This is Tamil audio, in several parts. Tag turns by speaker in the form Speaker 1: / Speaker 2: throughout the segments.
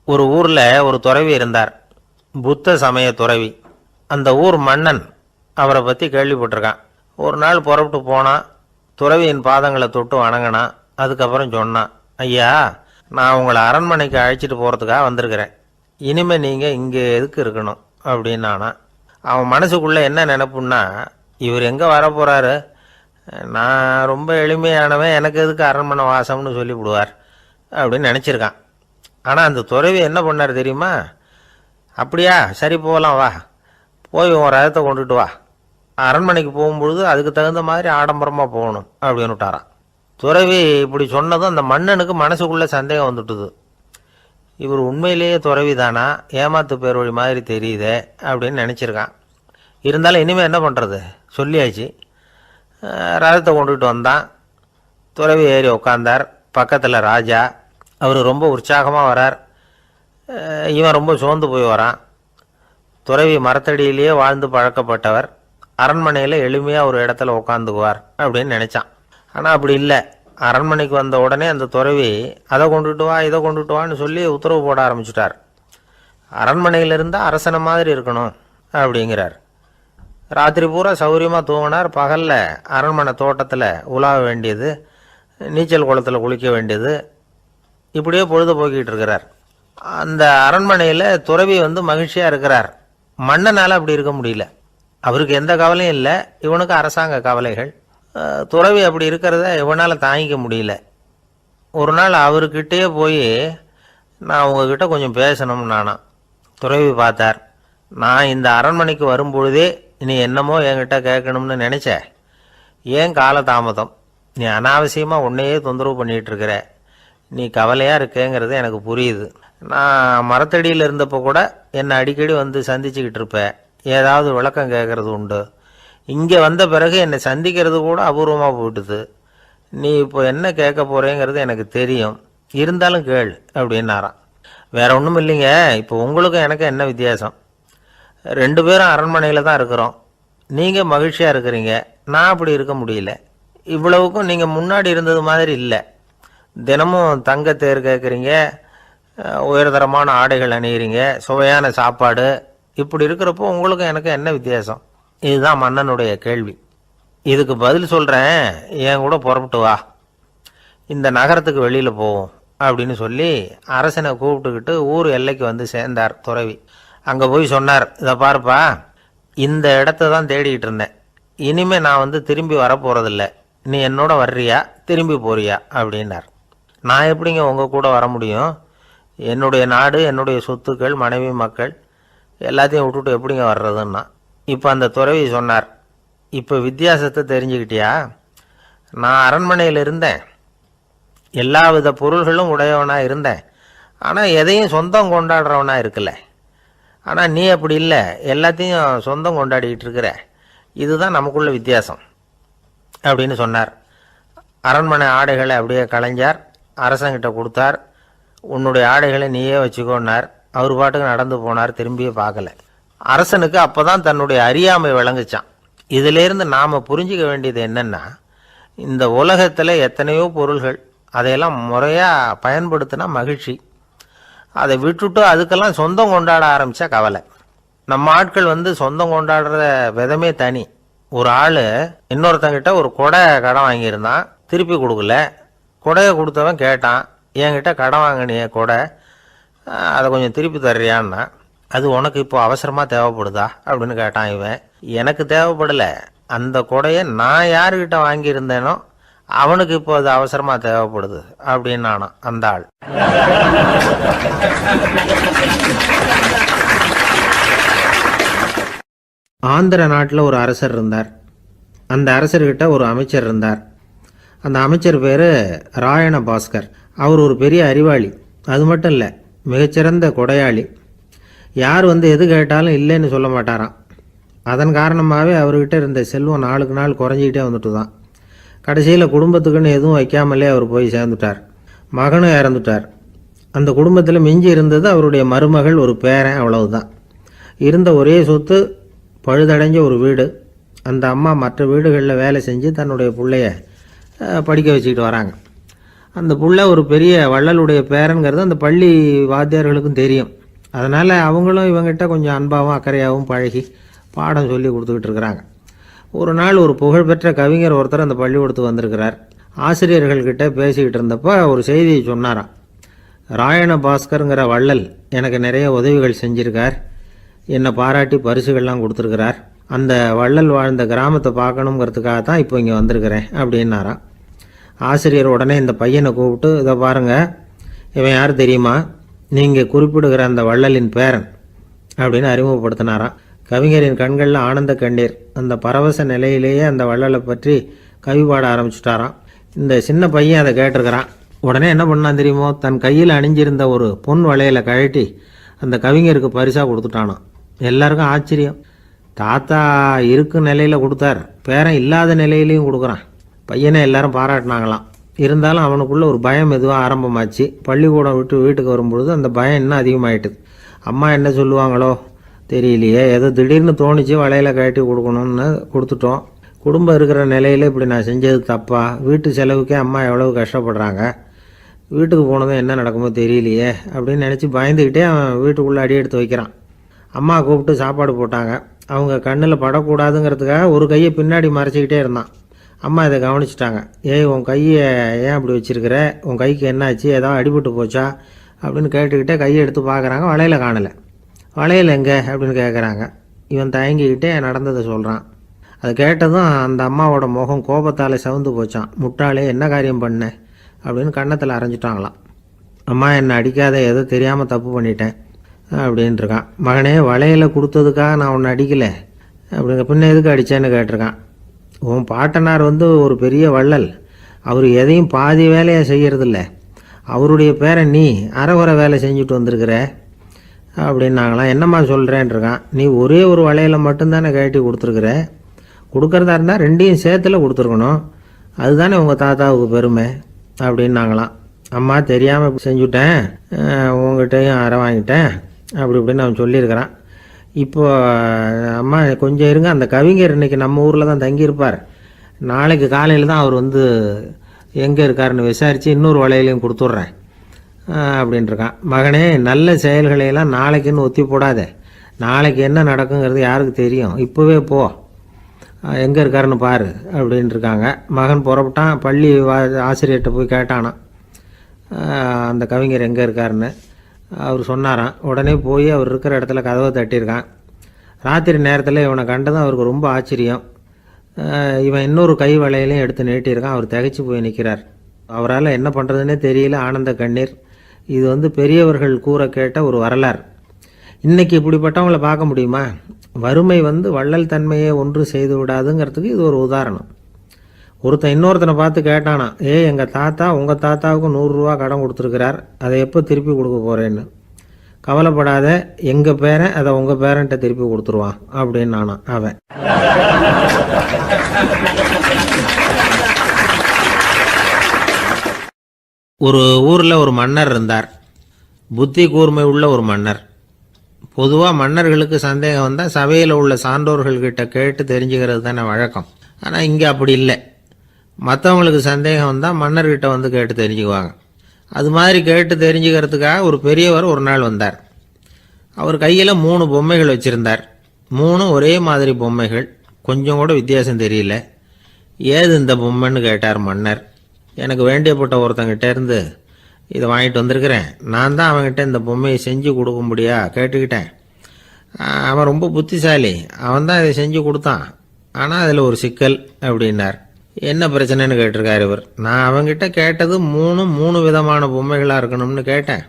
Speaker 1: ஒரு ஊரில் ஒரு துறவி இருந்தார், புத்த சமய துறவி. அந்த ஊர் மன்னன் அவரை பற்றி கேள்விப்பட்டிருக்கான். ஒரு நாள் புறப்பட்டு போனான், துறவியின் பாதங்களை தொட்டு வணங்கினான். அதுக்கப்புறம் சொன்னான், ஐயா, நான் உங்களை அரண்மனைக்கு அழைச்சிட்டு போகிறதுக்காக வந்திருக்கிறேன். இனிமேல் நீங்கள் இங்கே எதுக்கு இருக்கணும் அப்படின்னானா. அவன் மனசுக்குள்ளே என்ன நினைப்புன்னா, இவர் எங்கே வரப்போகிறாரு, நான் ரொம்ப எளிமையானவன், எனக்கு எதுக்கு அரண்மனை வாசம்னு சொல்லிவிடுவார் அப்படின்னு நினச்சிருக்கான். ஆனால் அந்த துறவி என்ன பண்ணார் தெரியுமா? அப்படியா, சரி போகலாம், வா, போய் உன் ரதத்தை கொண்டுட்டு வா, அரண்மனைக்கு போகும்பொழுது அதுக்கு தகுந்த மாதிரி ஆடம்பரமாக போகணும் அப்படின்னு விட்டாரான். துறவி இப்படி சொன்னதும் அந்த மன்னனுக்கு மனசுக்குள்ளே சந்தேகம் வந்துட்டுது. இவர் உண்மையிலேயே துறவி தானா, ஏமாத்து பேர் வழி மாதிரி தெரியுதே அப்படின்னு நினச்சிருக்கான். இருந்தாலும் இனிமேல் என்ன பண்ணுறது, சொல்லியாச்சு. ரதத்தை கொண்டுகிட்டு வந்தான். துறவி ஏறி உட்காந்தார். பக்கத்தில் ராஜா. அவர் ரொம்ப உற்சாகமாக வரார், இவன் ரொம்ப சோர்ந்து போய் வரான். துறவி மரத்தடியிலேயே வாழ்ந்து பழக்கப்பட்டவர், அரண்மனையில் எளிமையாக ஒரு இடத்துல உட்காந்துக்குவார் அப்படின்னு நினச்சான். ஆனால் அப்படி இல்லை. அரண்மனைக்கு வந்த உடனே அந்த துறவி அதை கொண்டுட்டு வா, இதை கொண்டுட்டு வான்னு சொல்லி உத்தரவு போட ஆரம்பிச்சுட்டார். அரண்மனையில் இருந்தால் அரசனை மாதிரி இருக்கணும் அப்படிங்கிறார். ராத்திரி பூரா சௌகரியமாக தூங்கினார். பகலில் அரண்மனை தோட்டத்தில் உலாவ வேண்டியது, நீச்சல் குளத்தில் குளிக்க வேண்டியது, இப்படியே பொழுது போக்கிட்டு இருக்கிறார். அந்த அரண்மனையில் துறவி மகிழ்ச்சியாக இருக்கிறார். மன்னனால் அப்படி இருக்க முடியல. அவருக்கு எந்த கவலையும் இல்லை, இவனுக்கு அரசாங்க கவலைகள். துறவி அப்படி இருக்கிறத இவனால் தாங்கிக்க முடியல. ஒரு நாள் அவர்கிட்டயே போய், நான் உங்ககிட்ட கொஞ்சம் பேசணும்னு நானாம். துறவி பார்த்தார். நான் இந்த அரண்மனைக்கு வரும்பொழுதே நீ என்னமோ என்கிட்ட கேட்கணும்னு நினச்ச, ஏன் காலதாமதம், நீ அனாவசியமாக உன்னையே தொந்தரவு பண்ணிகிட்டு இருக்கிற, நீ கவலையாக இருக்கேங்கிறது எனக்கு புரியுது. நான் மரத்தடியில் இருந்தப்போ கூட என்னை அடிக்கடி சந்திச்சுக்கிட்டு இருப்பேன், ஏதாவது விளக்கம் கேட்குறது உண்டு. இங்கே வந்த பிறகு என்னை சந்திக்கிறது கூட அபூர்வமாக போயிட்டுது. நீ இப்போ என்ன கேட்க போகிறேங்கிறது எனக்கு தெரியும், இருந்தாலும் கேள் அப்படின்னாராம். வேற ஒன்றும் இல்லைங்க, இப்போ உங்களுக்கும் எனக்கு என்ன வித்தியாசம்? 2 பேரும் அரண்மனையில் தான் இருக்கிறோம். நீங்கள் மகிழ்ச்சியாக இருக்கிறீங்க, நான் அப்படி இருக்க முடியல. இவ்வளவுக்கும் நீங்கள் முன்னாடி இருந்தது மாதிரி இல்லை. தினமும் தங்கத்தேர் கேட்குறீங்க, உயர்தரமான ஆடைகள் அணிகிறீங்க, சுவையான சாப்பாடு. இப்படி இருக்கிறப்போ உங்களுக்கும் எனக்கு என்ன வித்தியாசம்? இதுதான் மன்னனுடைய கேள்வி. இதுக்கு பதில் சொல்கிறேன், என் கூட புறப்பட்டு வா, இந்த நகரத்துக்கு வெளியில் போவோம் அப்படின்னு சொல்லி அரசனை கூப்பிட்டுக்கிட்டு ஊர் எல்லைக்கு சேர்ந்தார் துறவி. அங்கே போய் சொன்னார், இதை பாருப்பா, இந்த இடத்த தான் தேடிக்கிட்டு இருந்தேன், இனிமேல் நான் திரும்பி வரப்போகிறதில்ல, நீ என்னோட வர்றியா திரும்பி போறியா அப்படின்னார். நான் எப்படிங்க உங்கள் கூட வர முடியும்? என்னுடைய நாடு, என்னுடைய சொத்துக்கள், மனைவி, மக்கள் எல்லாத்தையும் விட்டுட்டு எப்படிங்க வர்றதுன்னா. இப்போ அந்த துறவி சொன்னார், இப்போ வித்தியாசத்தை தெரிஞ்சுக்கிட்டியா? நான் அரண்மனையில் இருந்தேன், எல்லா வித பொருள்களும் உடையவனாக இருந்தேன், ஆனால் எதையும் சொந்தம் கொண்டாடுறவனாக இருக்கல. ஆனால் நீ அப்படி இல்லை, எல்லாத்தையும் சொந்தம் கொண்டாடிக்கிட்டு இருக்கிற. இதுதான் நமக்குள்ள வித்தியாசம் அப்படின்னு சொன்னார். அரண்மனை ஆடைகளை அப்படியே களைஞ்சார், அரசங்கிட்ட கொடுத்தார். உன்னுடைய ஆடைகளை நீயே வச்சுக்கோன்னார். அவர் பாட்டுக்கு நடந்து போனார், திரும்பியே பார்க்கல. அரசனுக்கு அப்போ தான் தன்னுடைய அறியாமை விளங்குச்சான். இதிலேருந்து நாம் புரிஞ்சிக்க வேண்டியது என்னென்னா, இந்த உலகத்தில் எத்தனையோ பொருள்கள், அதையெல்லாம் முறையாக பயன்படுத்தினா மகிழ்ச்சி. அதை விட்டுட்டு அதுக்கெல்லாம் சொந்தம் கொண்டாட ஆரம்பித்தா கவலை. நம்ம ஆட்கள் சொந்தம் கொண்டாடுற விதமே தனி. ஒரு ஆள் இன்னொருத்தங்கிட்ட ஒரு கொடை கடன் வாங்கியிருந்தான், திருப்பி கொடுக்கல. கொடையை கொடுத்தவன் கேட்டான், என்கிட்ட கடன் வாங்கினிய கொடை, அதை கொஞ்சம் திருப்பி தர்றியான்னா. அது உனக்கு இப்போ அவசரமாக தேவைப்படுதா அப்படின்னு கேட்டான் இவன். எனக்கு தேவைப்படலை, அந்த கொடையை நான் யாருக்கிட்ட வாங்கியிருந்தேனோ அவனுக்கு இப்போ அது அவசரமாக தேவைப்படுது அப்படின்னானா அந்த ஆள். ஆந்திர நாட்டில் ஒரு அரசர் இருந்தார். அந்த அரசர்கிட்ட ஒரு அமைச்சர் இருந்தார். அந்த அமைச்சர் பேர் ராயண பாஸ்கர். அவர் ஒரு பெரிய அறிவாளி. அது மட்டும் இல்லை, மிகச்சிறந்த கொடையாளி. யார் எது கேட்டாலும் இல்லைன்னு சொல்ல மாட்டாராம். அதன் காரணமாகவே அவர்கிட்ட இருந்த செல்வம் நாளுக்கு நாள் குறைஞ்சிக்கிட்டே வந்துட்டு தான். கடைசியில் குடும்பத்துக்குன்னு எதுவும் வைக்காமலே அவர் போய் சேர்ந்துட்டார். மகனும் இறந்துட்டார். அந்த குடும்பத்தில் மிஞ்சி இருந்தது அவருடைய மருமகள், ஒரு பேரன், அவ்வளவுதான். இருந்த ஒரே சொத்து பழுதடைஞ்ச ஒரு வீடு. அந்த அம்மா மற்ற வீடுகளில் வேலை செஞ்சு தன்னுடைய பிள்ளைய படிக்க வச்சுக்கிட்டு வராங்க. அந்த புள்ள ஒரு பெரிய வள்ளலுடைய பேரங்கிறது அந்த பள்ளி வாத்தியார்களுக்கும் தெரியும். அதனால் அவங்களும் இவங்ககிட்ட கொஞ்சம் அன்பாகவும் அக்கறையாகவும் பழகி பாடம் சொல்லி கொடுத்துக்கிட்டு இருக்கிறாங்க. ஒரு நாள் ஒரு புகழ்பெற்ற கவிஞர் ஒருத்தர் அந்த பள்ளிக்கூடத்துக்கு வந்திருக்கிறார். ஆசிரியர்கள்கிட்ட பேசிக்கிட்டு இருந்தப்போ ஒரு செய்தியை சொன்னாராம். ராயண பாஸ்கருங்கிற வள்ளல் எனக்கு நிறைய உதவிகள் செஞ்சுருக்கார், என்னை பாராட்டி பரிசுகள்லாம் கொடுத்துருக்கிறார். அந்த வள்ளல் வாழ்ந்த கிராமத்தை பார்க்கணுங்கிறதுக்காக தான் இப்போ இங்கே வந்திருக்கிறேன் அப்படின்னாராம். ஆசிரியர் உடனே இந்த பையனை கூப்பிட்டு, இதை பாருங்கள், இவன் யார் தெரியுமா, நீங்கள் குறிப்பிடுகிற அந்த வள்ளலின் பேரன் அப்படின்னு அறிமுகப்படுத்தினாராம். கவிஞரின் கண்களில் ஆனந்த கண்ணீர். அந்த பரவச நிலையிலேயே அந்த வள்ளலை பற்றி கவி பாட ஆரம்பிச்சுட்டாராம். இந்த சின்ன பையன் அதை கேட்டிருக்கிறான். உடனே என்ன பண்ணான் தெரியுமோ, தன் கையில் அணிஞ்சிருந்த ஒரு பொன் வளையலை கழட்டி அந்த கவிஞருக்கு பரிசாக கொடுத்துட்டானான். எல்லாருக்கும் ஆச்சரியம். தாத்தா இருக்கும் நிலையில் கொடுத்தார், பேரன் இல்லாத நிலையிலையும் கொடுக்குறான். பையனை எல்லாரும் பாராட்டினாங்களாம். இருந்தாலும் அவனுக்குள்ளே ஒரு பயம் எதுவாக ஆரம்பமாச்சு. பள்ளிக்கூடம் விட்டு வீட்டுக்கு வரும்பொழுது அந்த பயம் இன்னும் அதிகமாயிட்டுது. அம்மா என்ன சொல்லுவாங்களோ தெரியலையே, ஏதோ திடீர்னு தோணிச்சு வளையலை கழட்டி கொடுக்கணும்னு கொடுத்துட்டோம். குடும்பம் இருக்கிற நிலையில் இப்படி நான் செஞ்சது தப்பா, வீட்டு செலவுக்கே அம்மா எவ்வளவு கஷ்டப்படுறாங்க, வீட்டுக்கு போனதும் என்ன நடக்குமோ தெரியலையே அப்படின்னு நினச்சி பயந்துக்கிட்டே அவன் வீட்டுக்குள்ளே அடி எடுத்து வைக்கிறான். அம்மா கூப்பிட்டு சாப்பாடு போட்டாங்க. அவங்க கண்ணில் படக்கூடாதுங்கிறதுக்காக ஒரு கையை பின்னாடி மறைச்சிக்கிட்டே இருந்தான். அம்மா இதை கவனிச்சிட்டாங்க. ஏய், உன் கையை ஏன் அப்படி வச்சிருக்கிற, உன் கைக்கு என்னாச்சு, ஏதாவது அடிபட்டு போச்சா அப்படின்னு கேட்டுக்கிட்டே கையை எடுத்து பார்க்குறாங்க. வளையல காணலை. வளையல் எங்கே அப்படின்னு கேட்குறாங்க. இவன் தயங்கிக்கிட்டே நடந்ததை சொல்கிறான். அதை கேட்டதும் அந்த அம்மாவோட முகம் கோபத்தால் சவுந்து போச்சான். முட்டாளே, என்ன காரியம் பண்ண அப்படின்னு கன்னத்தில் அரைஞ்சிட்டாங்களாம். அம்மா, என்னை அடிக்காத, ஏதோ தெரியாமல் தப்பு பண்ணிட்டேன் அப்படின்ட்டுருக்கான். மகனே, வளையலை கொடுத்ததுக்காக நான் உன்னை அடிக்கலை அப்படிங்க, பின்ன எதுக்கு அடித்தேன்னு கேட்டிருக்கான். உன் பாட்டனார் ஒரு பெரிய வள்ளல், அவர் எதையும் பாதி வேலையை செய்கிறதில்ல, அவருடைய பேரை நீ அரைகுறை வேலை செஞ்சுட்டு வந்திருக்கிற அப்படின்னாங்களாம். என்னம்மா சொல்கிறேன்ருக்கான். நீ ஒரே ஒரு வளையலை மட்டும்தானே கழட்டி கொடுத்துருக்குற, கொடுக்குறதா இருந்தால் ரெண்டையும் சேர்த்துல கொடுத்துருக்கணும், அதுதானே உங்கள் தாத்தாவுக்கு பெருமை அப்படின்னாங்களாம். அம்மா, தெரியாமல் செஞ்சுட்டேன், உங்கள்கிட்டையும் அரை வாங்கிட்டேன் அப்படி இப்படின்னு அவன் சொல்லியிருக்கிறான். இப்போ அம்மா கொஞ்சம் இருங்க, அந்த கவிஞர் இன்றைக்கி நம்ம ஊரில் தான் தங்கியிருப்பார், நாளைக்கு காலையில் தான் அவர் எங்கே இருக்காருன்னு விசாரித்து இன்னொரு வளையலையும் கொடுத்துட்றேன் அப்படின்ட்டுருக்கான். மகனே, நல்ல செயல்களையெல்லாம் நாளைக்குன்னு ஒத்தி போடாத, நாளைக்கு என்ன நடக்குங்கிறது யாருக்கு தெரியும், இப்போவே போ, எங்கே இருக்காருன்னு பாரு அப்படின்ட்டுருக்காங்க. மகன் புறப்பட்டான். பள்ளி ஆசிரியர்கிட்ட போய் கேட்டானான் அந்த கவிஞர் எங்கே இருக்காருன்னு. அவர் சொன்னாராம். உடனே போய் அவர் இருக்கிற இடத்துல கதவை தட்டியிருக்கான். ராத்திரி நேரத்தில் இவனை கண்டதும் அவருக்கு ரொம்ப ஆச்சரியம். இவன் இன்னொரு கை வளையலையும் எடுத்து நீட்டியிருக்கான். அவர் திகைச்சு போய் நிற்கிறார். அவரால் என்ன பண்ணுறதுன்னே தெரியல. ஆனந்த கண்ணீர். இது பெரியவர்கள் கூற கேட்ட ஒரு வரலாறு. இன்றைக்கி இப்படிப்பட்டவங்களை பார்க்க முடியுமா? வறுமை வள்ளல் தன்மையை ஒன்று செய்து விடாதுங்கிறதுக்கு இது ஒரு உதாரணம். ஒருத்தன் இன்னொருத்தனை பார்த்து கேட்டானா, எங்கள் தாத்தா உங்கள் தாத்தாவுக்கு 100 ரூபா கடன் கொடுத்துருக்கிறார், அதை எப்போ திருப்பி கொடுக்க போகிறேன்னு. கவலைப்படாத, எங்கள் பேரன் அதை உங்கள் பேரன்ட்ட திருப்பி கொடுத்துருவான் அப்படின்னு நானான் அவன். ஒரு ஊரில் ஒரு மன்னர் இருந்தார். புத்தி கூர்மை உள்ள ஒரு மன்னர். பொதுவாக மன்னர்களுக்கு சந்தேகம் வந்தால் சபையில் உள்ள சான்றோர்கள்கிட்ட கேட்டு தெரிஞ்சுக்கிறது தானே வழக்கம். ஆனால் இங்கே அப்படி இல்லை. மற்றவங்களுக்கு சந்தேகம் வந்தால் மன்னர்கிட்ட கேட்டு தெரிஞ்சுக்குவாங்க. அது மாதிரி கேட்டு தெரிஞ்சுக்கிறதுக்காக ஒரு பெரியவர் ஒரு நாள் வந்தார். அவர் கையில் 3 பொம்மைகள் வச்சுருந்தார். 3 ஒரே மாதிரி பொம்மைகள், கொஞ்சம் கூட வித்தியாசம் தெரியல. ஏது இந்த பொம்மைன்னு கேட்டார் மன்னர். எனக்கு வேண்டியப்பட்ட ஒருத்தங்கிட்ட இருந்து இதை வாங்கிட்டு வந்திருக்கிறேன், நான் தான் அவன்கிட்ட இந்த பொம்மையை செஞ்சு கொடுக்க முடியா கேட்டுக்கிட்டேன். அவன் ரொம்ப புத்திசாலி, அவன் தான் இதை செஞ்சு கொடுத்தான், ஆனால் அதில் ஒரு சிக்கல் அப்படின்னார். என்ன பிரச்சனைன்னு கேட்டிருக்கார் இவர். நான் அவன்கிட்ட கேட்டது 3 விதமான பொம்மைகளாக இருக்கணும்னு கேட்டேன்,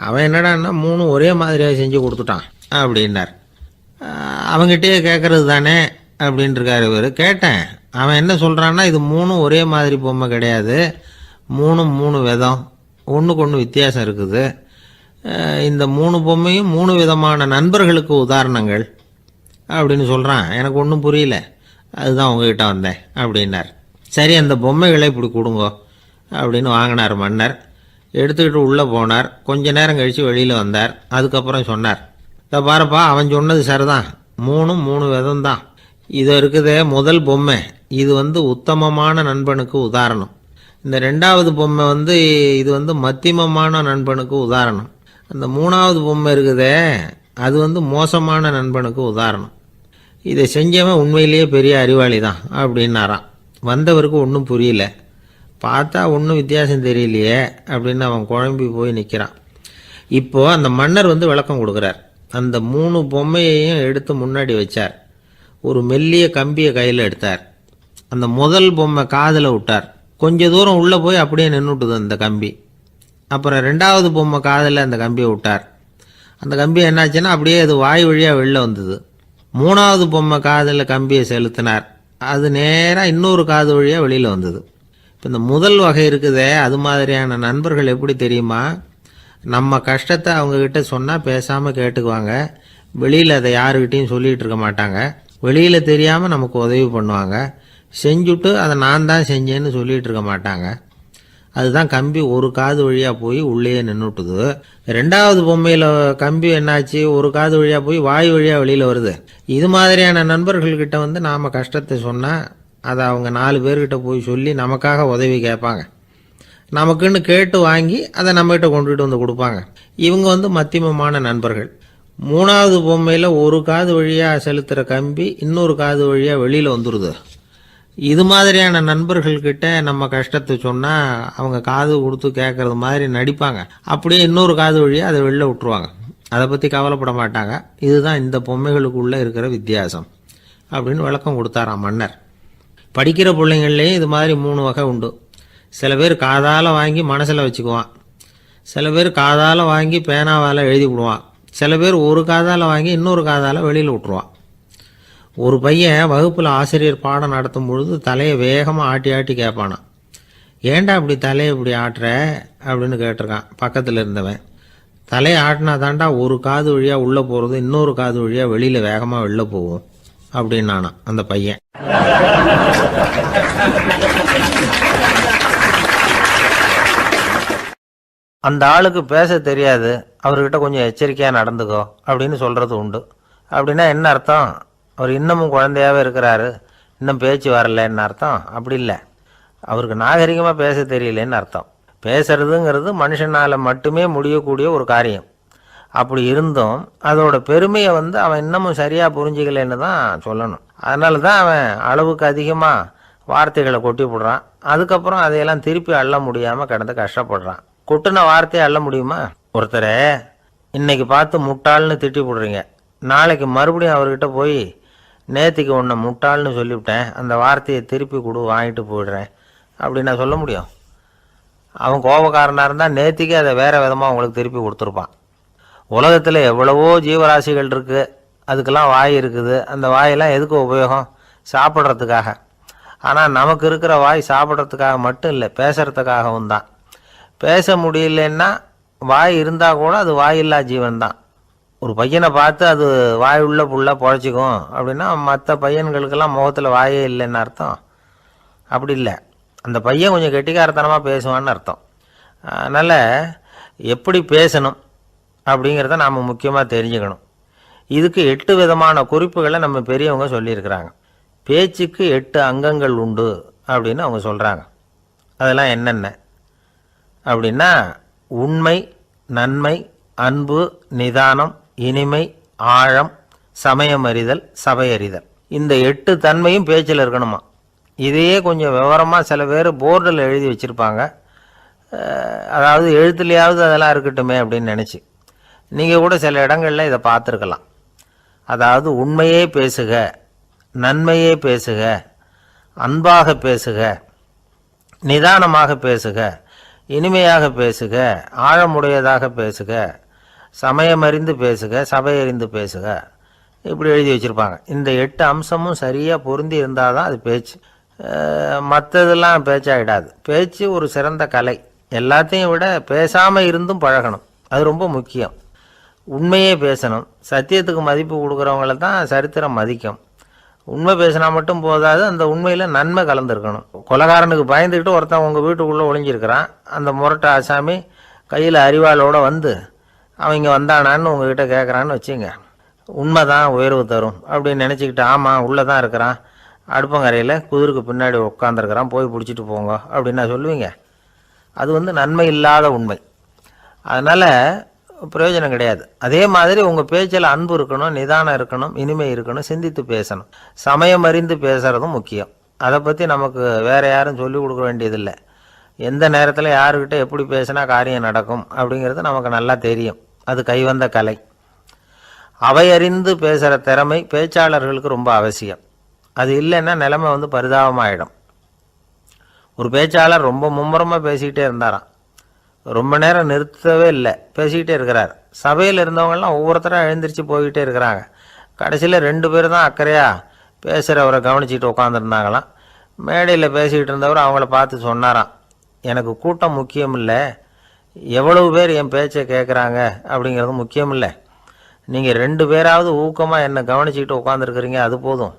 Speaker 1: அவன் என்னடான்னா 3 ஒரே மாதிரியாக செஞ்சு கொடுத்துட்டான் அப்படின்னார். அவன்கிட்டயே கேட்கறது தானே அப்படின்ட்டுருக்கார் இவர். கேட்டேன், அவன் என்ன சொல்கிறான்னா, இது 3 ஒரே மாதிரி பொம்மை கிடையாது, 3 விதம், ஒன்றுக்கு ஒன்று வித்தியாசம் இருக்குது. இந்த 3 பொம்மையும் 3 விதமான நண்பர்களுக்கு உதாரணங்கள் அப்படின்னு சொல்கிறான். எனக்கு ஒன்றும் புரியல, அதுதான் உங்ககிட்ட வந்தேன் அப்படின்னார். சரி, அந்த பொம்மைகளை இப்படி கொடுங்கோ அப்படின்னு வாங்கினார் மன்னர். எடுத்துக்கிட்டு உள்ளே போனார். கொஞ்ச நேரம் கழித்து வெளியில் வந்தார். அதுக்கப்புறம் சொன்னார், இதை பாருப்பா, அவன் சொன்னது சரிதான், 3 விதம் தான். இது இருக்குதே முதல் பொம்மை, இது உத்தமமான நண்பனுக்கு உதாரணம். இந்த ரெண்டாவது பொம்மை இது மத்தியமமான நண்பனுக்கு உதாரணம். அந்த மூணாவது பொம்மை இருக்குதே அது மோசமான நண்பனுக்கு உதாரணம். இதை செஞ்சவன் உண்மையிலேயே பெரிய அறிவாளி தான் அப்படின்னாராம். வந்தவருக்கு ஒன்றும் புரியல. பார்த்தா ஒன்றும் வித்தியாசம் தெரியலையே அப்படின்னு அவன் குழம்பி போய் நிற்கிறான். இப்போது அந்த மன்னர் விளக்கம் கொடுக்குறார். அந்த 3 பொம்மையையும் எடுத்து முன்னாடி வச்சார். ஒரு மெல்லிய கம்பியை கையில் எடுத்தார். அந்த முதல் பொம்மை காதில் விட்டார். கொஞ்ச தூரம் உள்ளே போய் அப்படியே நின்றுட்டுது அந்த கம்பி. அப்புறம் ரெண்டாவது பொம்மை காதில் அந்த கம்பியை விட்டார். அந்த கம்பி என்னாச்சுன்னா அப்படியே அது வாய் வழியாக வெளில வந்தது. மூணாவது பொம்மை காதில் கம்பியை செலுத்தினார். அது நேராக இன்னொரு காது வழியாக வெளியில் வந்தது. இப்போ இந்த முதல் வகை இருக்குதே, அது மாதிரியான நண்பர்கள் எப்படி தெரியுமா? நம்ம கஷ்டத்தை அவங்கக்கிட்ட சொன்னால் பேசாமல் கேட்டுக்குவாங்க. வெளியில் அதை யாருக்கிட்டையும் சொல்லிகிட்டு இருக்க மாட்டாங்க. வெளியில் தெரியாமல் நமக்கு உதவி பண்ணுவாங்க. செஞ்சுட்டு அதை நான் தான் செஞ்சேன்னு சொல்லிகிட்டு இருக்க மாட்டாங்க. அதுதான் கம்பி ஒரு காது வழியாக போய் உள்ளே நின்றுட்டுது. ரெண்டாவது பொம்மையில் கம்பி என்னாச்சு, ஒரு காது வழியாக போய் வாய் வழியாக வெளியில் வருது. இது மாதிரியான நண்பர்கள்கிட்ட நாம் கஷ்டத்தை சொன்னால் அதை அவங்க 4 பேர்கிட்ட போய் சொல்லி நமக்காக உதவி கேட்பாங்க. நமக்குன்னு கேட்டு வாங்கி அதை நம்மகிட்ட கொண்டுகிட்டு கொடுப்பாங்க. இவங்க மத்தியமமான நண்பர்கள். மூணாவது பொம்மையில் ஒரு காது வழியாக செலுத்துகிற கம்பி இன்னொரு காது வழியாக வெளியில் வந்துடுது. இது மாதிரியான நண்பர்கள்கிட்ட நம்ம கஷ்டத்தை சொன்னால் அவங்க காது கொடுத்து கேட்குறது மாதிரி நடிப்பாங்க. அப்படியே இன்னொரு காது வழியாக அதை வெளில விட்டுருவாங்க. அதை பற்றி கவலைப்பட மாட்டாங்க. இதுதான் இந்த பொம்மைகளுக்குள்ளே இருக்கிற வித்தியாசம் அப்படின்னு விளக்கம் கொடுத்தாராம் மன்னர். படிக்கிற பிள்ளைங்கள்லேயும் இது மாதிரி 3 வகை உண்டு. சில பேர் காதால் வாங்கி மனசில் வச்சுக்குவான். சில பேர் காதால் வாங்கி பேனாவால் எழுதி விடுவான். சில பேர் ஒரு காதால் வாங்கி இன்னொரு காதால் வெளியில் விட்டுருவான். ஒரு பையன் வகுப்பில் ஆசிரியர் பாடம் நடத்தும் பொழுது தலையை வேகமாக ஆட்டி ஆட்டி கேட்பானான். ஏன்டா இப்படி தலையை இப்படி ஆட்டுற அப்படின்னு கேட்டிருக்கான் பக்கத்தில் இருந்தவன். தலையை ஆட்டினா தாண்டா ஒரு காது வழியாக உள்ளே போகிறது, இன்னொரு காது வழியாக வெளியில் வேகமாக வெளில போகும் அப்படின்னானா அந்த பையன். அந்த ஆளுக்கு பேச தெரியாது, அவர்கிட்ட கொஞ்சம் எச்சரிக்கையாக நடந்துக்கோ அப்படின்னு சொல்கிறது உண்டு. அப்படின்னா என்ன அர்த்தம்? அவர் இன்னமும் குழந்தையாகவே இருக்கிறாரு, இன்னும் பேச்சு வரலன்னு அர்த்தம்? அப்படி இல்லை, அவருக்கு நாகரிகமாக பேச தெரியலன்னு அர்த்தம். பேசுறதுங்கிறது மனுஷனால் மட்டுமே முடியக்கூடிய ஒரு காரியம். அப்படி இருந்தும் அதோட பெருமையை அவன் இன்னமும் சரியாக புரிஞ்சிக்கலன்னு தான் சொல்லணும். அதனால தான் அவன் அளவுக்கு அதிகமாக வார்த்தைகளை கொட்டி போடுறான். அதுக்கப்புறம் அதையெல்லாம் திருப்பி அள்ள முடியாமல் கிடந்து கஷ்டப்படுறான். கொட்டின வார்த்தையை அள்ள முடியுமா? ஒருத்தரை இன்னைக்கு பார்த்து முட்டாள்னு திட்டி போடுறீங்க, நாளைக்கு மறுபடியும் அவர்கிட்ட போய் நேற்றுக்கு உன்னை முட்டாள்னு சொல்லிவிட்டேன், அந்த வார்த்தையை திருப்பி கொடு வாங்கிட்டு போயிடுறேன் அப்படின்னு நான் சொல்ல முடியும்? அவன் கோபக்காரனாக இருந்தால் நேற்றுக்கே அதை வேறு விதமாக அவங்களுக்கு திருப்பி கொடுத்துருப்பான். உலகத்தில் எவ்வளவோ ஜீவராசிகள் இருக்குது, அதுக்கெல்லாம் வாய் இருக்குது. அந்த வாயெல்லாம் எதுக்கு உபயோகம்? சாப்பிட்றதுக்காக. ஆனால் நமக்கு இருக்கிற வாய் சாப்பிட்றதுக்காக மட்டும் இல்லை, பேசுகிறதுக்காகவும் தான். பேச முடியலன்னா வாய் இருந்தால் கூட அது வாயில்லா ஜீவன் தான். ஒரு பையனை பார்த்து அது வாய் உள்ள புள்ள பொழைச்சிக்கும் அப்படின்னா மற்ற பையன்களுக்கெல்லாம் முகத்தில் வாயே இல்லைன்னு அர்த்தம்? அப்படி இல்லை, அந்த பையன் கொஞ்சம் கெட்டிக்காரத்தனமாக பேசுவான்னு அர்த்தம். அதனால் எப்படி பேசணும் அப்படிங்கிறத நாம் முக்கியமாக தெரிஞ்சுக்கணும். இதுக்கு 8 விதமான குறிப்புகளை நம்ம பெரியவங்க சொல்லியிருக்கிறாங்க. பேச்சுக்கு 8 அங்கங்கள் உண்டு அப்படின்னு அவங்க சொல்கிறாங்க. அதெல்லாம் என்னென்ன அப்படின்னா உண்மை, நன்மை, அன்பு, நிதானம், இனிமை, ஆழம், சமயமறிதல், சபையறிதல். இந்த 8 தன்மையும் பேச்சில் இருக்கணுமா. இதையே கொஞ்சம் விவரமாக சில பேர் போர்டில் எழுதி வச்சுருப்பாங்க. அதாவது எழுத்துலையாவது அதெல்லாம் இருக்கட்டுமே அப்படின்னு நினச்சி நீங்கள் கூட சில இடங்களில் இதை பார்த்துருக்கலாம். அதாவது உண்மையே பேசுக, நன்மையே பேசுக, அன்பாக பேசுக, நிதானமாக பேசுக, இனிமையாக பேசுக, ஆழமுடையதாக பேசுக, சமயமறிந்து பேசுக, சபையறிந்து பேசுக, இப்படி எழுதி வச்சுருப்பாங்க. இந்த 8 அம்சமும் சரியாக பொருந்தி இருந்தால் தான் அது பேச்சு. மற்றதெல்லாம் பேச்சாகிடாது. பேச்சு ஒரு சிறந்த கலை. எல்லாத்தையும் விட பேசாமல் இருந்தும் பழகணும், அது ரொம்ப முக்கியம். உண்மையே பேசணும். சத்தியத்துக்கு மதிப்பு கொடுக்குறவங்கள தான் சரித்திரம் மதிக்கும். உண்மை பேசினா மட்டும் போதாது, அந்த உண்மையில் நன்மை கலந்துருக்கணும். கொலைகாரனுக்கு பயந்துக்கிட்டு ஒருத்தன் உங்கள் வீட்டுக்குள்ளே ஒளிஞ்சிருக்கிறான். அந்த முரட்டை ஆசாமி கையில் அறிவாளோடு வந்து அவன் இங்கே வந்தானான்னு உங்ககிட்ட கேட்குறான்னு வச்சுங்க. உண்மைதான் உயர்வு தரும் அப்படின்னு நினச்சிக்கிட்டு ஆமாம் உள்ளே தான் இருக்கிறான், அடுப்பங்கரையில் குதிருக்கு பின்னாடி உட்காந்துருக்கிறான், போய் பிடிச்சிட்டு போங்க அப்படின்னா சொல்லுவீங்க? அது நன்மை இல்லாத உண்மை. அதனால் பிரயோஜனம் கிடையாது. அதே மாதிரி உங்கள் பேச்சில் அன்பு இருக்கணும், நிதானம் இருக்கணும், இனிமை இருக்கணும், சிந்தித்து பேசணும், சமயம் அறிந்து பேசுகிறதும் முக்கியம். அதை பற்றி நமக்கு வேறு யாரும் சொல்லிக் கொடுக்க வேண்டியதில்லை. எந்த நேரத்தில் யாருக்கிட்ட எப்படி பேசினா காரியம் நடக்கும் அப்படிங்கிறது நமக்கு நல்லா தெரியும். அது கைவந்த கலை. அவையறிந்து பேசுகிற திறமை பேச்சாளர்களுக்கு ரொம்ப அவசியம். அது இல்லைன்னா நிலைமை பரிதாபமாயிடும். ஒரு பேச்சாளர் ரொம்ப மும்முரமாக பேசிக்கிட்டே இருந்தாராம். ரொம்ப நேரம் நிறுத்தவே இல்லை, பேசிக்கிட்டே இருக்கிறார். சபையில் இருந்தவங்கெல்லாம் ஒவ்வொருத்தராக எழுந்திரிச்சு போய்கிட்டே இருக்கிறாங்க. கடைசியில் 2 பேர் தான் அக்கறையாக பேசுகிறவரை கவனிச்சிட்டு உட்காந்துருந்தாங்களாம். மேடையில் பேசிக்கிட்டு இருந்தவர் அவங்கள பார்த்து சொன்னாராம், எனக்கு கூட்டம் முக்கியம் இல்லை, எவ்வளவு பேர் என் பேச்சை கேட்குறாங்க அப்படிங்கிறது முக்கியம் இல்லை. நீங்கள் 2 பேராவது ஊக்கமாக என்னை கவனிச்சிக்கிட்டு உட்காந்துருக்குறீங்க, அது போதும்.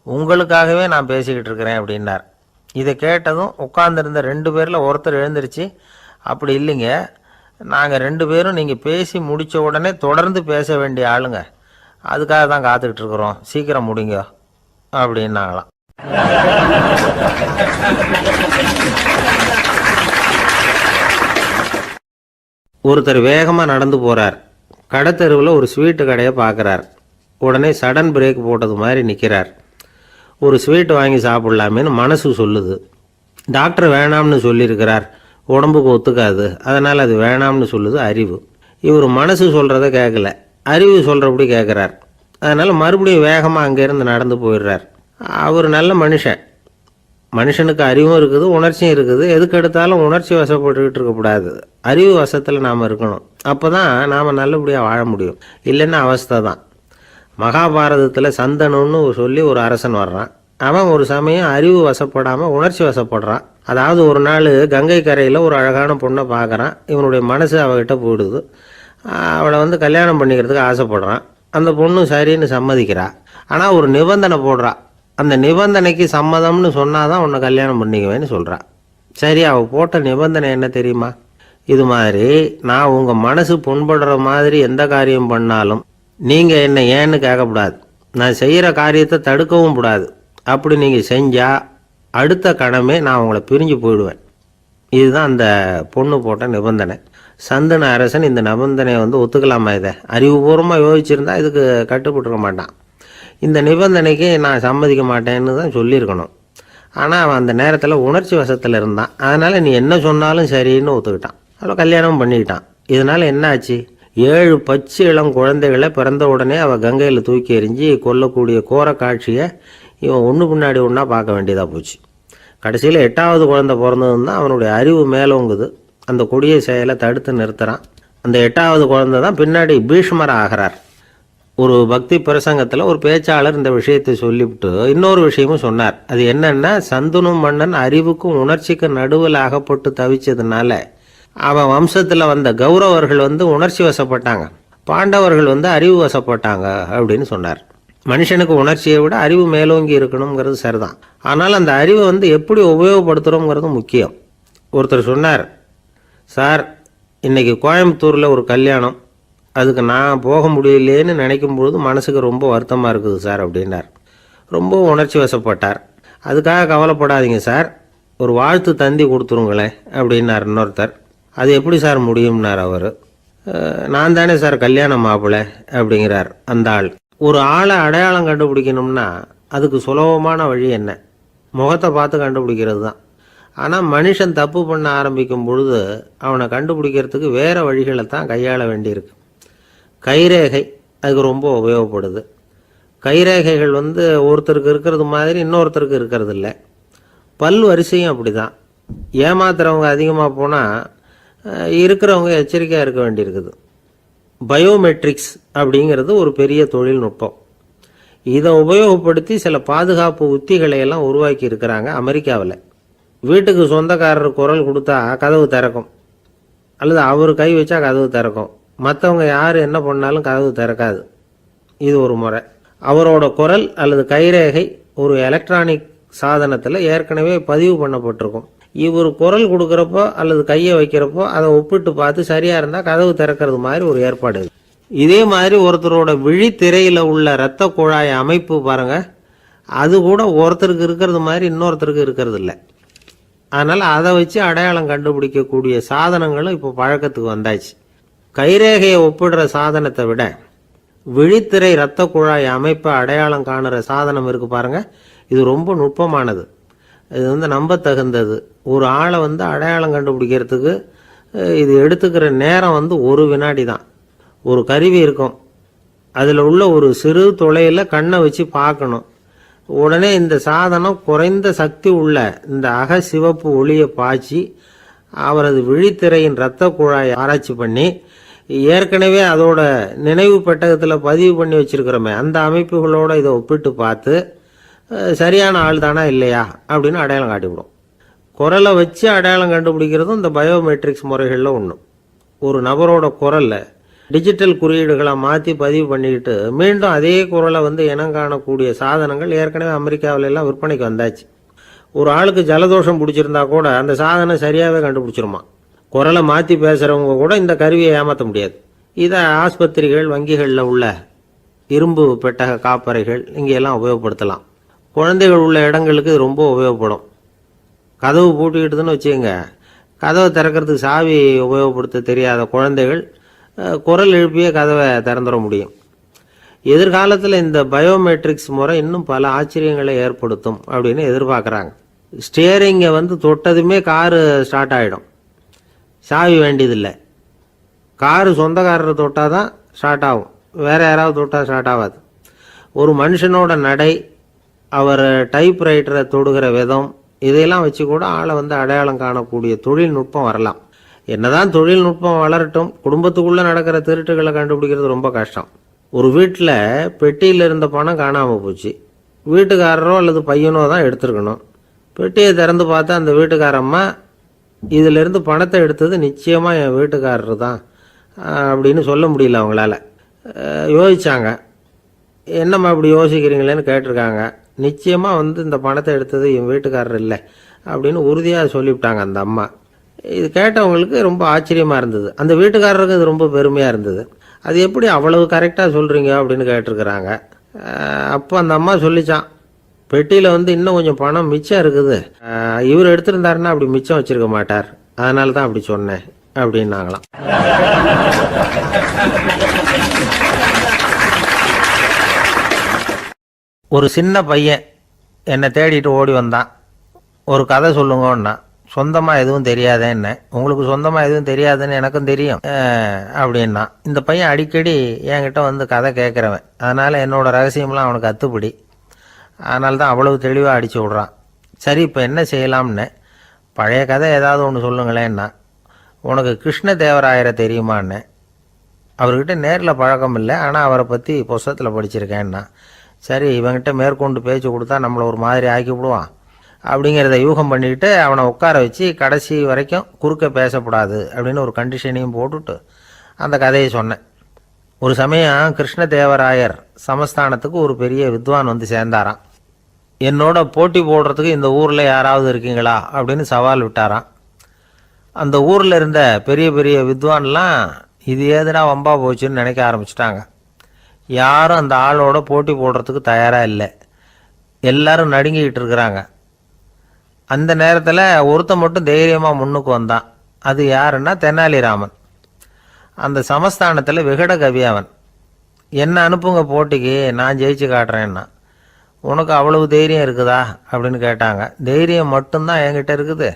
Speaker 1: உங்களுக்காகவே நான் பேசிக்கிட்டு இருக்கிறேன் அப்படின்னார். இதை கேட்டதும் உட்காந்துருந்த 2 பேரில் ஒருத்தர் எழுந்திருச்சு, அப்படி இல்லைங்க, நாங்கள் 2 பேரும் நீங்கள் பேசி முடித்த உடனே தொடர்ந்து பேச வேண்டிய ஆளுங்க, அதுக்காக தான் காத்துக்கிட்டு இருக்கிறோம், சீக்கிரம் முடிங்க அப்படின்னாங்களாம். ஒருத்தர் வேகமாக நடந்து போகிறார். கடைத்தெருவில் ஒரு ஸ்வீட்டு கடையை பார்க்குறார். உடனே சடன் பிரேக் போட்டது மாதிரி நிற்கிறார். ஒரு ஸ்வீட் வாங்கி சாப்பிட்லாமேன்னு மனசு சொல்லுது. டாக்டர் வேணாம்னு சொல்லியிருக்கிறார், உடம்புக்கு ஒத்துக்காது, அதனால் அது வேணாம்னு சொல்லுது அறிவு. இவர் மனசு சொல்கிறத கேட்கல, அறிவு சொல்கிறபடி கேட்குறார். அதனால் மறுபடியும் வேகமாக அங்கேருந்து நடந்து போயிடுறார். அவர் நல்ல மனுஷனுக்கு அறிவும் இருக்குது, உணர்ச்சியும் இருக்குது. எதுக்கு எடுத்தாலும் உணர்ச்சி வசப்பட்டுக்கிட்டு இருக்கக்கூடாது, அறிவு வசத்தில் நாம் இருக்கணும். அப்போ தான் நாம் நல்லபடியாக வாழ முடியும். இல்லைன்னா அவஸ்தை தான். மகாபாரதத்தில் சந்தனுன்னு சொல்லி ஒரு அரசன் வர்றான். அவன் ஒரு சமயம் அறிவு வசப்படாமல் உணர்ச்சி வசப்படுறான். அதாவது ஒரு நாள் கங்கை கரையில் ஒரு அழகான பொண்ணை பார்க்குறான். இவனுடைய மனசு அவகிட்ட போயிடுது. அவளை கல்யாணம் பண்ணிக்கிறதுக்கு ஆசைப்படுறான். அந்த பொண்ணு சரின்னு சம்மதிக்கிறா. ஆனால் ஒரு நிபந்தனை போடுறா. அந்த நிபந்தனைக்கு சம்மதம்னு சொன்னாதான் உன்னை கல்யாணம் பண்ணிக்குவேன்னு சொல்கிறா. சரி, அவள் போட்ட நிபந்தனை என்ன தெரியுமா? இது மாதிரி நான் உங்கள் மனசு புண்படுற மாதிரி எந்த காரியம் பண்ணாலும் நீங்கள் என்னை ஏன்னு கேட்கக்கூடாது, நான் செய்கிற காரியத்தை தடுக்கவும் கூடாது. அப்படி நீங்கள் செஞ்சால் அடுத்த கணமே நான் உங்களை பிரிஞ்சு போயிடுவேன். இதுதான் அந்த பொண்ணு போட்ட நிபந்தனை. சந்தன அரசன் இந்த நிபந்தனையை ஒத்துக்கலாமா? இதை அறிவுபூர்வமாக யோசிச்சிருந்தா இதுக்கு கட்டுப்பட்டுருக்க மாட்டான். இந்த நிபந்தனைக்கு நான் சம்மதிக்க மாட்டேன்னு தான் சொல்லியிருக்கணும். ஆனால் அவன் அந்த நேரத்தில் உணர்ச்சி வசத்தில் இருந்தான். அதனால் நீ என்ன சொன்னாலும் சரின்னு ஒத்துக்கிட்டான். அவளை கல்யாணம் பண்ணிக்கிட்டான். இதனால் என்ன ஆச்சு? 7 பச்சை இளம் குழந்தைகளை பிறந்த உடனே அவள் கங்கையில் தூக்கி எறிஞ்சி கொல்லக்கூடிய கோர காட்சியை இவன் ஒன்று பின்னாடி ஒன்றா பார்க்க வேண்டியதாக போச்சு. கடைசியில் 8வது குழந்தை பிறந்ததுன்னு தான் அவனுடைய அறிவு மேலோங்குது. அந்த கொடிய செயலை தடுத்து நிறுத்துகிறான். அந்த 8வது குழந்தை தான் பின்னாடி பீஷ்மர் ஆகிறார். ஒரு பக்தி பிரசங்கத்தில் ஒரு பேச்சாளர் இந்த விஷயத்தை சொல்லிவிட்டு இன்னொரு விஷயமும் சொன்னார். அது என்னன்னா, சந்தனு மன்னன் அறிவுக்கும் உணர்ச்சிக்கும் நடுவில் அகப்பட்டு தவிச்சதுனால அவன் வம்சத்தில் வந்த கௌரவர்கள் உணர்ச்சி வசப்பட்டாங்க, பாண்டவர்கள் அறிவு வசப்பட்டாங்க அப்படின்னு சொன்னார். மனுஷனுக்கு உணர்ச்சியை விட அறிவு மேலோங்கி இருக்கணுங்கிறது சரிதான். ஆனால் அந்த அறிவை எப்படி உபயோகப்படுத்துகிறோங்கிறது முக்கியம். ஒருத்தர் சொன்னார், சார் இன்றைக்கி கோயம்புத்தூரில் ஒரு கல்யாணம், அதுக்கு நான் போக முடியலேன்னு நினைக்கும் பொழுது மனசுக்கு ரொம்ப வருத்தமாக இருக்குது சார் அப்படின்னார். ரொம்ப உணர்ச்சி வசப்பட்டார். அதுக்காக கவலைப்படாதீங்க சார், ஒரு வாழ்த்து தந்தி கொடுத்துருங்களேன் அப்படின்னார் இன்னொருத்தர். அது எப்படி சார் முடியும்னார் அவர். நான் தானே சார் கல்யாண மாப்பிள்ளை அப்படிங்கிறார் அந்த ஆள். ஒரு ஆளை அடையாளம் கண்டுபிடிக்கணும்னா அதுக்கு சுலபமான வழி என்ன? முகத்தை பார்த்து கண்டுபிடிக்கிறது தான். ஆனால் மனுஷன் தப்பு பண்ண ஆரம்பிக்கும் பொழுது அவனை கண்டுபிடிக்கிறதுக்கு வேறு வழிகளை தான் கையாள வேண்டியிருக்கு. கைரேகை அதுக்கு ரொம்ப உபயோகப்படுது. கைரேகைகள் ஒருத்தருக்கு இருக்கிறது மாதிரி இன்னொருத்தருக்கு இருக்கிறது இல்லை. பல் வரிசையும் அப்படி தான். ஏமாத்துறவங்க அதிகமாக போனால் இருக்கிறவங்க எச்சரிக்கையாக இருக்க வேண்டியிருக்குது. பயோமெட்ரிக்ஸ் அப்படிங்கிறது ஒரு பெரிய தொழில்நுட்பம். இதை உபயோகப்படுத்தி சில பாதுகாப்பு உத்திகளை எல்லாம் உருவாக்கி இருக்கிறாங்க அமெரிக்காவில். வீட்டுக்கு சொந்தக்காரர் குரல் கொடுத்தா கதவு திறக்கும், அல்லது அவர் கை வச்சா கதவு திறக்கும். மற்றவங்க யார் என்ன பண்ணாலும் கதவு திறக்காது. இது ஒரு முறை. அவரோட குரல் அல்லது கைரேகை ஒரு எலக்ட்ரானிக் சாதனத்தில் ஏற்கனவே பதிவு பண்ணப்பட்டிருக்கும். இவர் குரல் கொடுக்குறப்போ அல்லது கையை வைக்கிறப்போ அதை ஒப்பிட்டு பார்த்து சரியாக இருந்தால் கதவு திறக்கிறது மாதிரி ஒரு ஏற்பாடு. இதே மாதிரி ஒருத்தரோட விழித்திரையில் உள்ள இரத்த குழாய் அமைப்பு பாருங்க, அது கூட ஒருத்தருக்கு இருக்கிறது மாதிரி இன்னொருத்தருக்கு இருக்கிறது இல்லை. அதனால் அதை வச்சு அடையாளம் கண்டுபிடிக்கக்கூடிய சாதனங்களும் இப்போ பழக்கத்துக்கு வந்தாச்சு. கைரேகையை ஒப்பிடுற சாதனத்தை விட விழித்திரை இரத்த குழாய் அமைப்பை அடையாளம் காணுற சாதனம் இருக்கு பாருங்க, இது ரொம்ப நுட்பமானது. இது நம்ப தகுந்தது. ஒரு ஆளை அடையாளம் கண்டுபிடிக்கிறதுக்கு இது எடுத்துக்கிற நேரம் ஒரு வினாடி தான். ஒரு கருவி இருக்கும், அதில் உள்ள ஒரு சிறு துளையில் கண்ணை வச்சு பார்க்கணும். உடனே இந்த சாதனம் குறைந்த சக்தி உள்ள இந்த அகசிவப்பு ஒளியை பாய்ச்சி அவரது விழித்திரையின் இரத்த குழாயை ஆராய்ச்சி பண்ணி ஏற்கனவே அதோட நினைவு பெட்டகத்தில் பதிவு பண்ணி வச்சிருக்கிறோமே அந்த அமைப்புகளோட இதை ஒப்பிட்டு பார்த்து சரியான ஆள் தானா இல்லையா அப்படின்னு அடையாளம் காட்டிவிடும். குரலை வச்சு அடையாளம் கண்டுபிடிக்கிறதும் இந்த பயோமெட்ரிக்ஸ் முறைகளில் ஒன்று. ஒரு நபரோட குரலை டிஜிட்டல் குறியீடுகளை மாற்றி பதிவு பண்ணிக்கிட்டு மீண்டும் அதே குரலை இனம் காணக்கூடிய சாதனங்கள் ஏற்கனவே அமெரிக்காவில எல்லாம் விற்பனைக்கு வந்தாச்சு. ஒரு ஆளுக்கு ஜலதோஷம் பிடிச்சிருந்தா கூட அந்த சாதனம் சரியாகவே கண்டுபிடிச்சிருமா. குரலை மாற்றி பேசுகிறவங்க கூட இந்த கருவியை ஏமாற்ற முடியாது. இதை ஆஸ்பத்திரிகள், வங்கிகளில் உள்ள இரும்பு பெட்டக காப்பறைகள் இங்கெல்லாம் உபயோகப்படுத்தலாம். குழந்தைகள் உள்ள இடங்களுக்கு இது ரொம்ப உபயோகப்படும். கதவு பூட்டிக்கிட்டுதுன்னு வச்சுக்கோங்க, கதவை திறக்கிறதுக்கு சாவி உபயோகப்படுத்த தெரியாத குழந்தைகள் குரல் எழுப்பியே கதவை திறந்துட முடியும். எதிர்காலத்தில் இந்த பயோமெட்ரிக்ஸ் முறை இன்னும் பல ஆச்சரியங்களை ஏற்படுத்தும் அப்படின்னு எதிர்பார்க்குறாங்க. ஸ்டியரிங்கை தொட்டதுமே காரு ஸ்டார்ட் ஆகிடும், சாவி வேண்டியதில்லை. காரு சொந்தக்காரரை தொட்டால் தான் ஸ்டார்ட் ஆகும், வேறு யாராவது தொட்டால் ஸ்டார்ட் ஆகாது. ஒரு மனுஷனோட நடை, அவர் டைப்ரைட்டரை தொடுகிற விதம், இதையெல்லாம் வச்சு கூட ஆளை அடையாளம் காணக்கூடிய தொழில்நுட்பம் வரலாம். என்னதான் தொழில்நுட்பம் வளரட்டும், குடும்பத்துக்குள்ளே நடக்கிற திருட்டுகளை கண்டுபிடிக்கிறது ரொம்ப கஷ்டம். ஒரு வீட்டில் பெட்டியில் இருந்த பணம் காணாமல் போச்சு, வீட்டுக்காரரோ அல்லது பையனோ தான் எடுத்துருக்கணும். பெட்டியை திறந்து பார்த்தா அந்த வீட்டுக்காரம்மா இதிலிருந்து பணத்தை எடுத்தது நிச்சயமாக என் வீட்டுக்காரர் தான் அப்படின்னு சொல்ல முடியல அவங்களால. யோசித்தாங்க, என்னம்மா இப்படி யோசிக்கிறீங்களேன்னு கேட்டிருக்காங்க. நிச்சயமாக இந்த பணத்தை எடுத்தது என் வீட்டுக்காரர் இல்லை அப்படின்னு உறுதியாக சொல்லிவிட்டாங்க அந்த அம்மா. இது கேட்டவங்களுக்கு ரொம்ப ஆச்சரியமாக இருந்தது, அந்த வீட்டுக்காரருக்கு இது ரொம்ப பெருமையாக இருந்தது. அது எப்படி அவ்வளவு கரெக்டாக சொல்கிறீங்க அப்படின்னு கேட்டிருக்கிறாங்க. அப்போ அந்த அம்மா சொல்லிச்சான், பெட்டியில் இன்னும் கொஞ்சம் பணம் மிச்சம் இருக்குது, இவர் எடுத்திருந்தாருன்னா அப்படி மிச்சம் வச்சிருக்க மாட்டார், அதனால தான் அப்படி சொன்னேன் அப்படின்னாங்களாம். ஒரு சின்ன பையன் என்னை தேடிட்டு ஓடி வந்தான். ஒரு கதை சொல்லுங்கன்னா, சொந்தமாக எதுவும் தெரியாதே என்ன, உங்களுக்கு சொந்தமாக எதுவும் தெரியாதுன்னு எனக்கும் தெரியும் அப்படின்னா. இந்த பையன் அடிக்கடி என்கிட்ட கதை கேட்குறவன், அதனால் என்னோட ரகசியம்லாம் அவனுக்கு அத்துப்படி, அதனால தான் அவ்வளவு தெளிவாக அடித்து விட்றான். சரி, இப்போ என்ன செய்யலாம்னு, பழைய கதை ஏதாவது ஒன்று சொல்லுங்களேன்னா. உனக்கு கிருஷ்ணதேவராயரை தெரியுமான்னு. அவர்கிட்ட நேரில் பழக்கம் இல்லை, ஆனால் அவரை பற்றி புஸ்தகத்தில் படிச்சிருக்கேன்னா. சரி, இவங்கிட்ட மேற்கொண்டு பேச்சு கொடுத்தா நம்மளை ஒரு மாதிரி ஆக்கி விடுவான் அப்படிங்கிறத யூகம் பண்ணிக்கிட்டு அவனை உட்கார வச்சு கடைசி வரைக்கும் குறுக்க பேசக்கூடாது அப்படின்னு ஒரு கண்டிஷனையும் போட்டுட்டு அந்த கதையை சொன்னேன். ஒரு சமயம் கிருஷ்ணதேவராயர் சமஸ்தானத்துக்கு ஒரு பெரிய வித்வான் சேர்ந்தாராம். என்னோட போட்டி போடுறதுக்கு இந்த ஊரில் யாராவது இருக்கீங்களா அப்படின்னு சவால் விட்டாராம். அந்த ஊரில் இருந்த பெரிய பெரிய வித்வான்லாம் இது ஏதுனா வம்பா போச்சுன்னு நினைக்க ஆரம்பிச்சிட்டாங்க. யாரும் அந்த ஆளோட போட்டி போடுறதுக்கு தயாராக இல்லை, எல்லாரும் நடுங்கிக்கிட்டு இருக்கிறாங்க. அந்த நேரத்தில் ஒருத்தன் மட்டும் தைரியமாக முன்னுக்கு வந்தான். அது யாருன்னா தெனாலிராமன். அந்த சமஸ்தானத்தில் விகட கவி அவன். என்ன அனுப்புங்க போட்டிக்கு, நான் ஜெயிச்சு காட்டுறேன்னா. உனக்கு அவ்வளவு தைரியம் இருக்குதா அப்படின்னு கேட்டாங்க. தைரியம் மட்டும்தான் என்கிட்ட இருக்குது,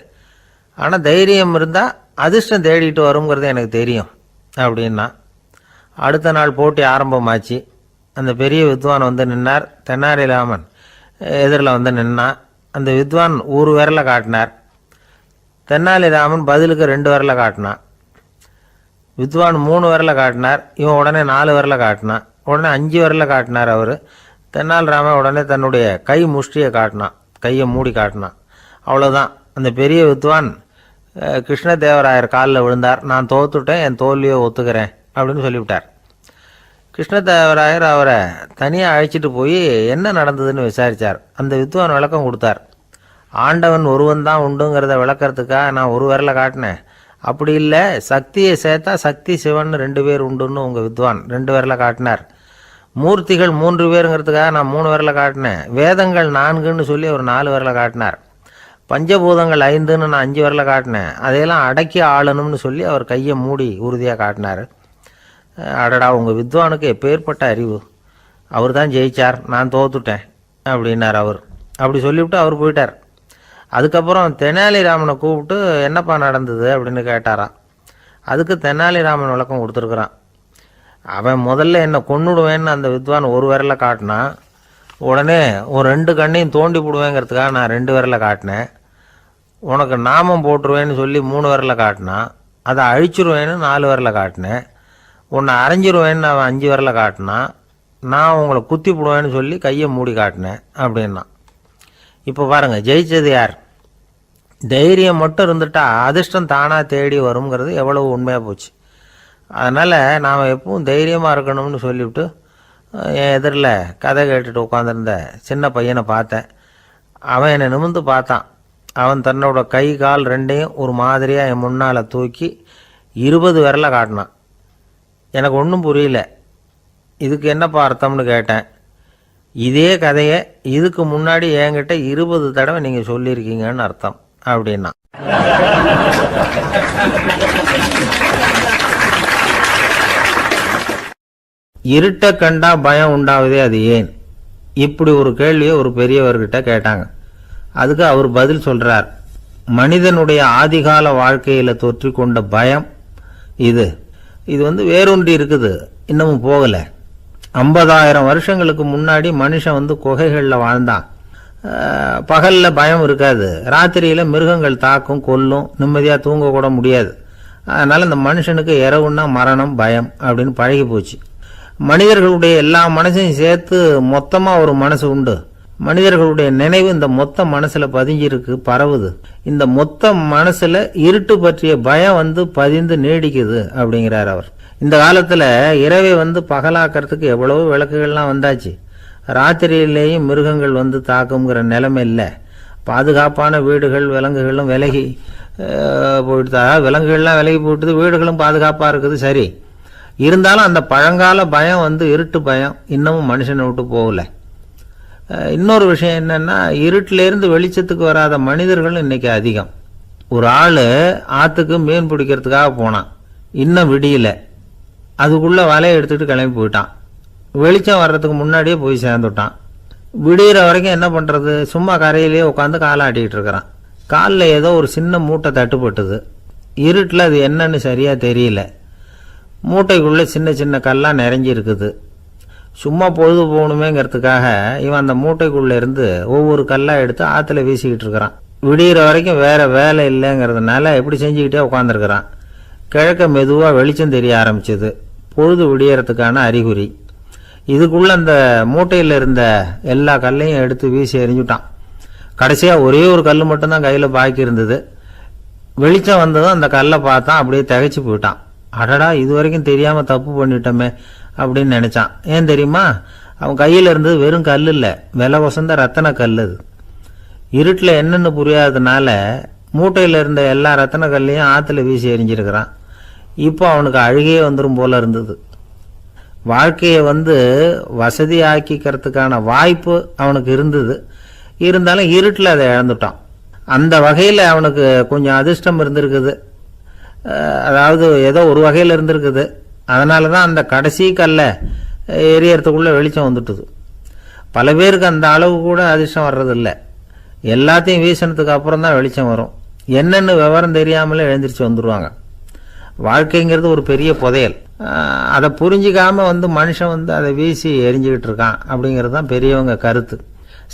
Speaker 1: ஆனால் தைரியம் இருந்தால் அதிர்ஷ்டம் தேடிட்டு வருங்கிறது எனக்கு தெரியும் அப்படின்னா. அடுத்த நாள் போட்டி ஆரம்பமாச்சு. அந்த பெரிய வித்வான் நின்னார். தெனாலிராமன் எதிரில் நின்னான். அந்த வித்வான் ஒரு விரலை காட்டினார், தெனாலிராமன் பதிலுக்கு 2 விரலை காட்டினான். வித்வான் 3 விரலை காட்டினார், இவன் உடனே 4 விரலை காட்டினான். உடனே 5 விரலை காட்டினார் அவர். தெனாலிராமன் உடனே தன்னுடைய கை முஷ்டியை காட்டினான், கையை மூடி காட்டினான். அவ்வளோதான், அந்த பெரிய வித்வான் கிருஷ்ணதேவராயர் காலில் விழுந்தார். நான் தோத்துட்டேன், என் தோல்வியை ஒத்துக்கிறேன் அப்படின்னு சொல்லிவிட்டார். கிருஷ்ணதேவராயர் அவரை தனியாக அழைச்சிட்டு போய் என்ன நடந்ததுன்னு விசாரித்தார். அந்த வித்வான் விளக்கம் கொடுத்தார். ஆண்டவன் ஒருவன் தான் உண்டுங்கிறத விளக்கிறதுக்காக நான் ஒரு விரலை காட்டினேன், அப்படி இல்லை, சக்தியை சேர்த்தா சக்தி சிவன் 2 பேர் உண்டுன்னு உங்கள் வித்வான் 2 விரலை காட்டினார். மூர்த்திகள் 3 பேருங்கிறதுக்காக நான் 3 விரலை காட்டினேன். வேதங்கள் 4ன்னு சொல்லி ஒரு 4 விரலை காட்டினார். பஞ்சபூதங்கள் 5ன்னு நான் 5 விரலை காட்டினேன். அதையெல்லாம் அடக்கி ஆளணும்னு சொல்லி அவர் கையை மூடி உறுதியாக காட்டினார். அடடா, உங்கள் வித்வானுக்கு எப்பேற்பட்ட அறிவு! அவர் தான் ஜெயிச்சார், நான் தோத்துட்டேன் அப்படின்னார் அவர். அப்படி சொல்லிவிட்டு அவர் போயிட்டார். அதுக்கப்புறம் தெனாலிராமனை கூப்பிட்டு என்னப்பா நடந்தது அப்படின்னு கேட்டாராம். அதுக்கு தெனாலிராமன் விளக்கம் கொடுத்துருக்குறான். அவன் முதல்ல என்னை கொன்னுடுவேன்னு அந்த வித்வான் 1 விரலை காட்டினான். உடனே ஒரு 2 கண்ணையும் தோண்டி போடுவேங்கிறதுக்காக நான் 2 விரலை காட்டினேன். உனக்கு நாமம் போட்டுருவேன்னு சொல்லி 3 விரலை காட்டினான். அதை அழிச்சிருவேன்னு 4 விரலை காட்டினேன். உன்னை அரைஞ்சிருவேன்னு அவன் 5 விரலை காட்டினான். நான் உங்களை குத்தி போடுவேன்னு சொல்லி கையை மூடி காட்டினேன் அப்படின்னா. இப்போ பாருங்கள், ஜெயிச்சது யார்? தைரியம் மட்டும் இருந்துட்டா அதிர்ஷ்டம் தானாக தேடி வருங்கிறது எவ்வளவு உண்மையாக போச்சு. அதனால் நாம் எப்பவும் தைரியமாக இருக்கணும்னு சொல்லிவிட்டு என் எதிரில் கதை கேட்டுட்டு உட்காந்துருந்த சின்ன பையனை பார்த்தேன். அவன் என்னை நிமிர்ந்து பார்த்தான். அவன் தன்னோட கை கால் 2ஐயும் ஒரு மாதிரியாக என் முன்னால் தூக்கி 20 விரலை காட்டினான். எனக்கு ஒன்றும் புரியல. இதுக்கு என்னப்பா அர்த்தம்னு கேட்டேன். இதே கதையை இதுக்கு முன்னாடி என்கிட்ட 20 தடவை நீங்கள் சொல்லியிருக்கீங்கன்னு அர்த்தம் அப்படின்னா. இருட்ட கண்டா பயம் உண்டாவதே, அது ஏன்? இப்படி ஒரு கேள்வியை ஒரு பெரியவர்கிட்ட கேட்டாங்க. அதுக்கு அவர் பதில் சொல்றார். மனிதனுடைய ஆதிகால வாழ்க்கையில தொற்றிக்கொண்ட பயம் இது வேரூன்றி இருக்குது, இன்னமும் போகல. 50,000 வருஷங்களுக்கு முன்னாடி மனுஷன் குகைகளில் வாழ்ந்தான். பகலில் பயம் இருக்காது, ராத்திரியில் மிருகங்கள் தாக்கும் கொல்லும், நிம்மதியாக தூங்க கூட முடியாது. அதனால் இந்த மனுஷனுக்கு இரவுன்னா மரணம் பயம் அப்படின்னு பழகி போச்சு. மனிதர்களுடைய எல்லா மனசையும் சேர்த்து மொத்தமாக ஒரு மனசு உண்டு. மனிதர்களுடைய நினைவு இந்த மொத்த மனசுல பதிஞ்சிருக்கு, பரவுது. இந்த மொத்த மனசுல இருட்டு பற்றிய பயம் பதிந்து நீடிக்குது அப்படிங்கிறார் அவர். இந்த காலத்துல இரவை பகலாக்கிறதுக்கு எவ்வளவோ விளக்குகள்லாம் வந்தாச்சு. ராத்திரியிலேயும் மிருகங்கள் தாக்குங்கிற நிலைமை இல்லை. பாதுகாப்பான வீடுகள் விலங்குகளும் விலகி போயிட்டு, விலங்குகள்லாம் விலகி போயிட்டு, வீடுகளும் பாதுகாப்பாக இருக்குது. சரி, இருந்தாலும் அந்த பழங்கால பயம் இருட்டு பயம் இன்னமும் மனுஷனை விட்டு போகல. இன்னொரு விஷயம் என்னன்னா, இருட்டிலேருந்து வெளிச்சத்துக்கு வராத மனிதர்கள் இன்னைக்கு அதிகம். ஒரு ஆள் ஆற்றுக்கு மீன் பிடிக்கிறதுக்காக போனான், இன்னும் விடியல. அதுக்குள்ளே வலையை எடுத்துகிட்டு கிளம்பி போயிட்டான். வெளிச்சம் வர்றதுக்கு முன்னாடியே போய் சேர்ந்துட்டான். விடிகிற வரைக்கும் என்ன பண்ணுறது, சும்மா கரையிலேயே உட்காந்து காலாட்டிக்கிட்டு இருக்கிறான். காலில் ஏதோ ஒரு சின்ன மூட்டை தட்டுப்பட்டுது. இருட்டில் அது என்னன்னு சரியாக தெரியல. மூட்டைக்குள்ளே சின்ன சின்ன கல்லாக நிறைஞ்சி இருக்குது. சும்மா பொழுது போகணுமேங்கிறதுக்காக இவன் அந்த மூட்டைக்குள்ளே இருந்து ஒவ்வொரு கல்லாக எடுத்து ஆற்றுல வீசிக்கிட்டு இருக்கிறான். விடிகிற வரைக்கும் வேறு வேலை இல்லைங்கிறதுனால எப்படி செஞ்சுக்கிட்டே உட்காந்துருக்கிறான். கிழக்க மெதுவாக வெளிச்சம் தெரிய ஆரம்பிச்சது. பொழுது விடியறதுக்கான அறிகுறி. இதுக்குள்ளே அந்த மூட்டையில் இருந்த எல்லா கல்லையும் எடுத்து வீசி எறிஞ்சுட்டான். கடைசியாக ஒரே ஒரு கல் மட்டும்தான் கையில் பாக்கி இருந்தது. வெளிச்சம் வந்ததும் அந்த கல்லை பார்த்தான், அப்படியே திகைச்சு போயிட்டான். அடடா, இது வரைக்கும் தெரியாமல் தப்பு பண்ணிட்டோமே அப்படின்னு நினச்சான். ஏன் தெரியுமா, அவன் கையில் இருந்தது வெறும் கல் இல்லை, விலை வசந்த ரத்தன கல். அது இருட்டில் என்னென்னு புரியாததுனால மூட்டையில் இருந்த எல்லா ரத்தன கல்லையும் ஆற்றுல வீசி எறிஞ்சிருக்கிறான். இப்போ அவனுக்கு அழுகையே வந்துடும் போல இருந்தது. வாழ்க்கையை வசதி ஆக்கிக்கிறதுக்கான வாய்ப்பு அவனுக்கு இருந்தது. இருந்தாலும் இருட்டில் அதை இழந்துட்டான். அந்த வகையில் அவனுக்கு கொஞ்சம் அதிர்ஷ்டம் இருந்திருக்குது. அதாவது ஏதோ ஒரு வகையில் இருந்திருக்குது. அதனால தான் அந்த கடைசி கல்லை எரியறதுக்குள்ளே வெளிச்சம் வந்துட்டுது. பல பேருக்கு அந்த அளவு கூட அதிர்ஷ்டம் வர்றதில்லை. எல்லாத்தையும் வீசினதுக்கு அப்புறம் தான் வெளிச்சம் வரும். என்னென்னு விவரம் தெரியாமலே எழுந்திரிச்சு வந்துடுவாங்க. வாழ்க்கைங்கிறது ஒரு பெரிய புதையல். அதை புரிஞ்சிக்காம மனுஷன் அதை வீசி எரிஞ்சுக்கிட்டு இருக்கான் அப்படிங்கிறது தான் பெரியவங்க கருத்து.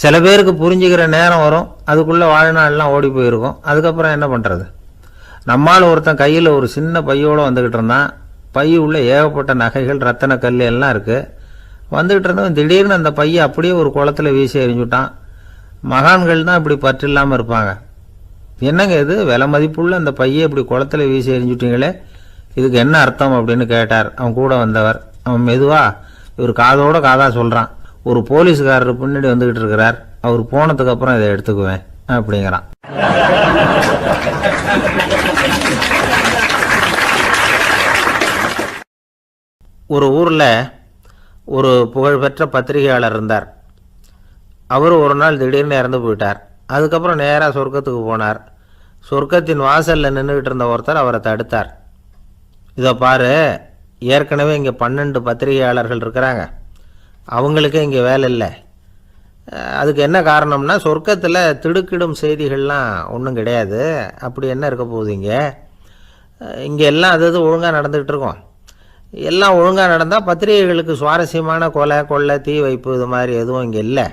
Speaker 1: சில பேருக்கு புரிஞ்சுக்கிற நேரம் வரும், அதுக்குள்ளே வாழ்நாள்லாம் ஓடி போயிருக்கும். அதுக்கப்புறம் என்ன பண்ணுறது? நம்மால் ஒருத்தன் கையில் ஒரு சின்ன பையோடு வந்துக்கிட்டு இருந்தான். பை உள்ள ஏகப்பட்ட நகைகள், ரத்தன கல் எல்லாம் இருக்குது. வந்துக்கிட்டு இருந்தவன் திடீர்னு அந்த பையை அப்படியே ஒரு குளத்துல வீசி எறிஞ்சுட்டான். மகான்கள் தான் இப்படி பற்று இல்லாமல் இருப்பாங்க. என்னங்க இது, விலை மதிப்புள்ள அந்த பையை இப்படி குளத்துல வீசி எறிஞ்சுட்டீங்களே, இதுக்கு என்ன அர்த்தம் அப்படின்னு கேட்டார் அவன் கூட வந்தவர். அவன் மெதுவா இவர் காதோட காதா சொல்கிறான். ஒரு போலீஸ்காரர் பின்னாடி வந்துக்கிட்டு இருக்கிறார், அவர் போனதுக்கு அப்புறம் இதை எடுத்துக்குவேன் அப்படிங்கிறான். ஒரு ஊரில் ஒரு புகழ்பெற்ற பத்திரிகையாளர் இருந்தார். அவர் ஒரு நாள் திடீர்னு இறந்து போயிட்டார். அதுக்கப்புறம் நேராக சொர்க்கத்துக்கு போனார். சொர்க்கத்தின் வாசலில் நின்றுக்கிட்டு இருந்த ஒருத்தர் அவரை தடுத்தார். இதை பாரு, ஏற்கனவே இங்கே 12 பத்திரிகையாளர்கள் இருக்கிறாங்க, அவங்களுக்கே இங்கே வேலை இல்லை. அதுக்கு என்ன காரணம்னா, சொர்க்கத்தில் திடுக்கிடும் செய்திகள்லாம் ஒன்றும் கிடையாது. அப்படி என்ன இருக்க போகுது? இங்கே எல்லாம் அது ஒழுங்காக நடந்துக்கிட்டு இருக்கோம். எல்லாம் ஒழுங்காக நடந்தால் பத்திரிகைகளுக்கு சுவாரஸ்யமான கொலை கொள்ளை தீ வைப்பு இது மாதிரி எதுவும் இங்கே இல்லை.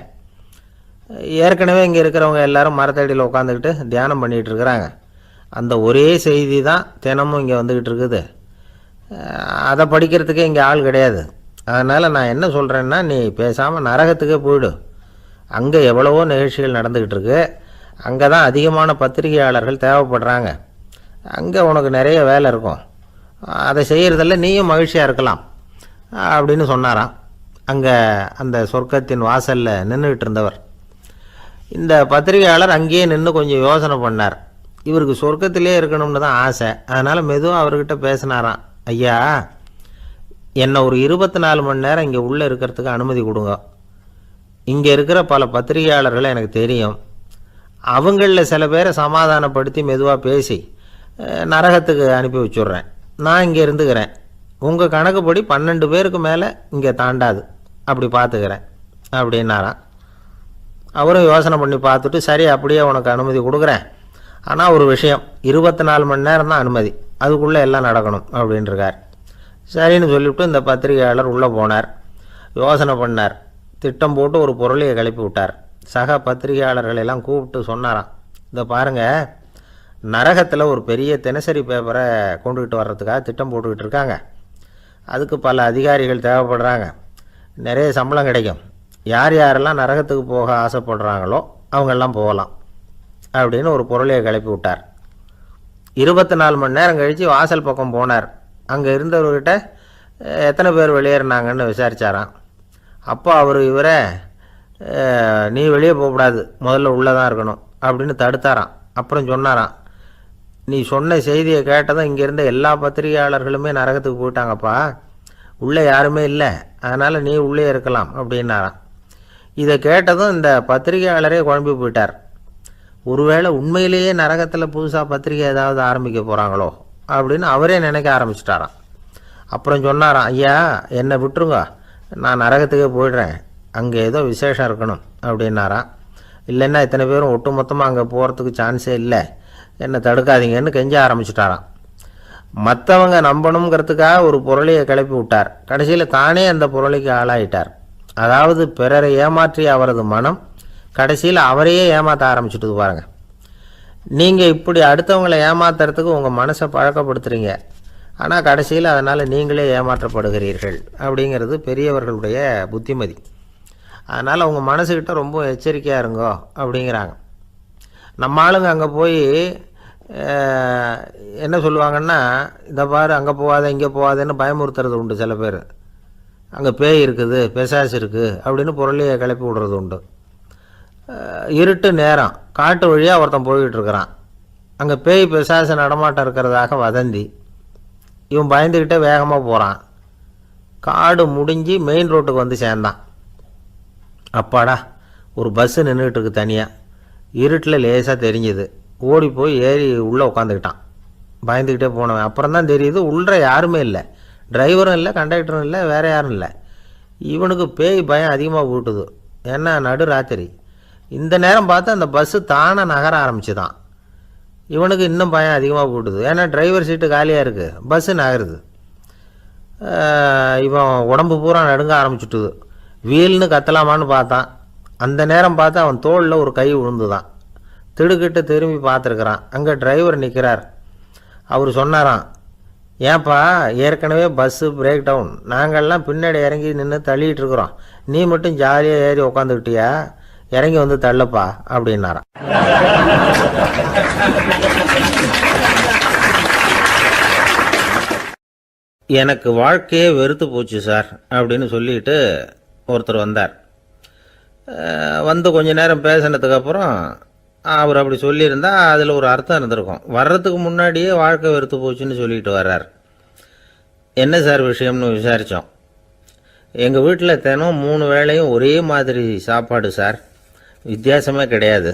Speaker 1: ஏற்கனவே இங்கே இருக்கிறவங்க எல்லாரும் மரத்தடியில் உட்காந்துக்கிட்டு தியானம் பண்ணிகிட்டு இருக்கிறாங்க. அந்த ஒரே செய்தி தான் தினமும் இங்கே வந்துக்கிட்டு இருக்குது. அதை படிக்கிறதுக்கே இங்கே ஆள் கிடையாது. அதனால் நான் என்ன சொல்கிறேன்னா, நீ பேசாமல் நரகத்துக்கே போயிடு. அங்கே எவ்வளவோ நிகழ்ச்சிகள் நடந்துக்கிட்டு இருக்கு. அங்கே தான் அதிகமான பத்திரிகையாளர்கள் தேவைப்படுறாங்க. அங்கே உனக்கு நிறைய வேலை இருக்கும். அதை செய்கிறதில்ல நீயும் மகிழ்ச்சியாக இருக்கலாம் அப்படின்னு சொன்னாராம். அங்கே அந்த சொர்க்கத்தின் வாசலில் நின்றுக்கிட்டு இருந்தவர். இந்த பத்திரிகையாளர் அங்கேயே நின்று கொஞ்சம் யோசனை பண்ணார். இவருக்கு சொர்க்கத்திலே இருக்கணும்னு தான் ஆசை. அதனால் மெதுவாக அவர்கிட்ட பேசினாராம். ஐயா, என்னை ஒரு 24 மணி நேரம் இங்கே உள்ளே இருக்கிறதுக்கு அனுமதி கொடுங்க. இங்கே இருக்கிற பல பத்திரிகையாளர்களை எனக்கு தெரியும். அவங்களில் சில பேரை சமாதானப்படுத்தி மெதுவாக பேசி நரகத்துக்கு அனுப்பி வச்சுட்றேன். நான் இங்கே இருந்துக்கிறேன். உங்கள் கணக்குப்படி 12 பேருக்கு மேலே இங்கே தாண்டாது, அப்படி பார்த்துக்கிறேன் அப்படின்னாராம். அவரும் யோசனை பண்ணி பார்த்துட்டு, சரி அப்படியே உனக்கு அனுமதி கொடுக்குறேன், ஆனால் ஒரு விஷயம், 24 மணி நேரம் தான் அனுமதி, அதுக்குள்ளே எல்லாம் நடக்கணும் அப்படின்ட்டுருக்கார். சரின்னு சொல்லிவிட்டு இந்த பத்திரிகையாளர் உள்ளே போனார். யோசனை பண்ணார். திட்டம் போட்டு ஒரு பொருளையை கிளப்பி விட்டார். சக பத்திரிகையாளர்களெல்லாம் கூப்பிட்டு சொன்னாராம், இதை பாருங்கள், நரகத்தில் ஒரு பெரிய தினசரி பேப்பரை கொண்டுகிட்டு வர்றதுக்காக திட்டம் போட்டுக்கிட்டு இருக்காங்க. அதுக்கு பல அதிகாரிகள் தேவைப்படுறாங்க. நிறைய சம்பளம் கிடைக்கும். யார் யாரெல்லாம் நரகத்துக்கு போக ஆசைப்படுறாங்களோ அவங்கெல்லாம் போகலாம் அப்படின்னு ஒரு பொருளையை கிளப்பி விட்டார். 24 மணி நேரம் கழித்து வாசல் பக்கம் போனார். அங்கே இருந்தவர்கிட்ட எத்தனை பேர் வெளியேறினாங்கன்னு விசாரித்தாராம். அப்போ அவர் இவரை, நீ வெளியே போகக்கூடாது, முதல்ல உள்ளே தான் இருக்கணும் அப்படின்னு தடுத்தாராம். அப்புறம் சொன்னாராம், நீ சொன்ன செய்தியை கேட்டதும் இங்கே இருந்த எல்லா பத்திரிகையாளர்களுமே நரகத்துக்கு போயிட்டாங்கப்பா, உள்ளே யாருமே இல்லை, அதனால் நீ உள்ளே இருக்கலாம் அப்படின்னாராம். இதை கேட்டதும் இந்த பத்திரிகையாளரே குழம்பி போயிட்டார். ஒருவேளை உண்மையிலேயே நரகத்தில் புதுசாக பத்திரிகை ஏதாவது ஆரம்பிக்க போகிறாங்களோ அப்படின்னு அவரே நினைக்க ஆரம்பிச்சிட்டாராம். அப்புறம் சொன்னாராம், ஐயா என்னை விட்டுருங்க, நான் நரகத்துக்கே போயிடுறேன், அங்கே ஏதோ விசேஷம் இருக்கணும் அப்படின்னாராம். இல்லைன்னா இத்தனை பேரும் ஒட்டு மொத்தமாக அங்கே போகிறதுக்கு சான்ஸே இல்லை, என்னை தடுக்காதீங்கன்னு கெஞ்ச ஆரம்பிச்சிட்டாராம். மற்றவங்க நம்பணுங்கிறதுக்காக ஒரு பொருளையை கிளப்பி விட்டார். கடைசியில் தானே அந்த பொருளைக்கு ஆளாயிட்டார். அதாவது பிறரை ஏமாற்றிய அவரது மனம் கடைசியில் அவரையே ஏமாற்ற ஆரம்பிச்சுட்டு பாருங்கள். நீங்கள் இப்படி அடுத்தவங்களை ஏமாத்துறதுக்கு உங்கள் மனசை பழக்கப்படுத்துகிறீங்க, ஆனால் கடைசியில் அதனால் நீங்களே ஏமாற்றப்படுகிறீர்கள் அப்படிங்கிறது பெரியவர்களுடைய புத்திமதி. அதனால் உங்கள் மனசுக்கிட்ட ரொம்ப எச்சரிக்கையாக இருங்கோ அப்படிங்கிறாங்க. நம்ம ஆளுங்க அங்கே போய் என்ன சொல்லுவாங்கன்னா, இதை பாரு அங்கே போகாத இங்கே போகாதேன்னு பயமுறுத்துறது உண்டு. சில பேர் அங்கே பேய் இருக்குது, பிசாசு இருக்குது அப்படின்னு பொருளையை கிளப்பி விடுறது உண்டு. இருட்டு நேரம் காட்டு வழியாக ஒருத்தன் போய்கிட்டு இருக்கிறான். அங்கே பேய் பிசாசு நடமாட்டம் இருக்கிறதாக வதந்தி. இவன் பயந்துக்கிட்டே வேகமாக போகிறான். காடு முடிஞ்சு மெயின் ரோட்டுக்கு வந்து சேர்ந்தான். அப்பாடா, ஒரு பஸ்ஸு நின்றுக்கிட்டு இருக்கு தனியாக. இருட்டில் லேசாக தெரிஞ்சுது. ஓடி போய் ஏறி உள்ளே உட்காந்துக்கிட்டான். பயந்துக்கிட்டே போனவன் அப்புறம் தான் தெரியுது உள்ளே யாருமே இல்லை, டிரைவரும் இல்லை, கண்டக்டரும் இல்லை, வேறு யாரும் இல்லை. இவனுக்கு பேய் பயம் அதிகமாக போட்டுது. ஏன்னா நடு ராத்திரி. இந்த நேரம் பார்த்து அந்த பஸ்ஸு தானே நகர ஆரம்பிச்சுதான். இவனுக்கு இன்னும் பயம் அதிகமாக போட்டுது. ஏன்னா டிரைவர் சீட்டு காலியாக இருக்குது, பஸ்ஸு நகருது. இவன் உடம்பு பூரா நடுங்க ஆரம்பிச்சுட்டுது. வீல்னு கத்தலாமான்னு பார்த்தான். அந்த நேரம் பார்த்து அவன் தோளில் ஒரு கை விழுந்துதான். திடுக்கிட்டு திரும்பி பார்த்துருக்குறான். அங்கே டிரைவர் நிற்கிறார். அவர் சொன்னாராம், ஏன்பா ஏற்கனவே பஸ்ஸு பிரேக் டவுன், நாங்கள்லாம் பின்னாடி இறங்கி நின்று தள்ளிகிட்டு இருக்கிறோம், நீ மட்டும் ஜாலியாக ஏறி உக்காந்துக்கிட்டியா, இறங்கி வந்து தள்ளுப்பா அப்படின்னாராம். எனக்கு வாழ்க்கையே வெறுத்து போச்சு சார் அப்படின்னு சொல்லிட்டு ஒருத்தர் வந்தார். வந்து கொஞ்ச நேரம் பேசினதுக்கப்புறம், அவர் அப்படி சொல்லியிருந்தா அதில் ஒரு அர்த்தம் இருந்திருக்கும். வர்றதுக்கு முன்னாடியே வாழ்க்கை வெறுத்து போச்சுன்னு சொல்லிட்டு வர்றார். என்ன சார் விஷயம்னு விசாரித்தோம். எங்கள் வீட்டில் தினம் 3 வேளையும் ஒரே மாதிரி சாப்பாடு சார், வித்தியாசமே கிடையாது.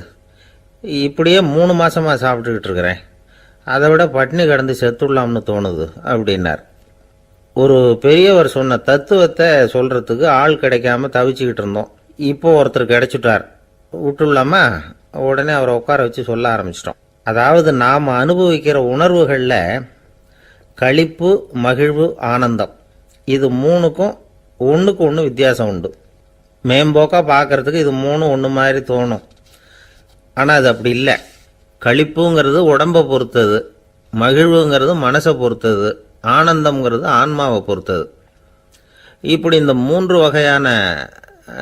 Speaker 1: இப்படியே 3 மாதமாக சாப்பிட்டுக்கிட்டு இருக்கிறேன். அதை விட பட்டினி கிடந்து செத்துடலாம்னு தோணுது அப்படின்னார். ஒரு பெரியவர் சொன்ன தத்துவத்தை சொல்கிறதுக்கு ஆள் கிடைக்காம தவிச்சுக்கிட்டு இருந்தோம். இப்போ ஒருத்தர் கிடைச்சிட்டார், விட்டுலாமா? உடனே அவரை உட்கார வச்சு சொல்ல ஆரம்பிச்சிட்டோம். அதாவது நாம் அனுபவிக்கிற உணர்வுகளில் களிப்பு, மகிழ்வு, ஆனந்தம், இது 3க்கும் ஒன்றுக்கு ஒன்று வித்தியாசம் உண்டு. மேம்போக்காக பார்க்குறதுக்கு இது 3 ஒன்று மாதிரி தோணும். ஆனால் அது அப்படி இல்லை. களிப்புங்கிறது உடம்பை பொறுத்தது, மகிழ்வுங்கிறது மனசை பொறுத்தது, ஆனந்தம்ங்கிறது ஆன்மாவை பொறுத்தது. இப்படி இந்த 3 வகையான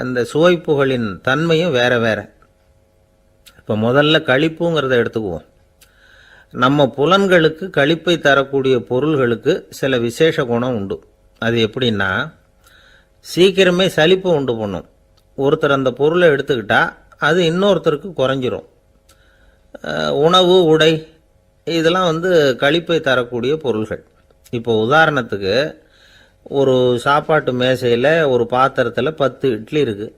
Speaker 1: அந்த சுவைப்புகளின் தன்மையும் வேற வேற. இப்போ முதல்ல களிப்புங்கிறத எடுத்துக்குவோம். நம்ம புலன்களுக்கு களிப்பை தரக்கூடிய பொருள்களுக்கு சில விசேஷ குணம் உண்டு. அது எப்படின்னா, சீக்கிரமே சலிப்பை உண்டு பண்ணும். ஒருத்தர் அந்த பொருளை எடுத்துக்கிட்டா அது இன்னொருத்தருக்கு குறைஞ்சிரும். உணவு, உடை, இதெல்லாம் களிப்பை தரக்கூடிய பொருள்கள். இப்போ உதாரணத்துக்கு, ஒரு சாப்பாட்டு மேசையில் ஒரு பாத்திரத்தில் 10 இட்லி இருக்குது.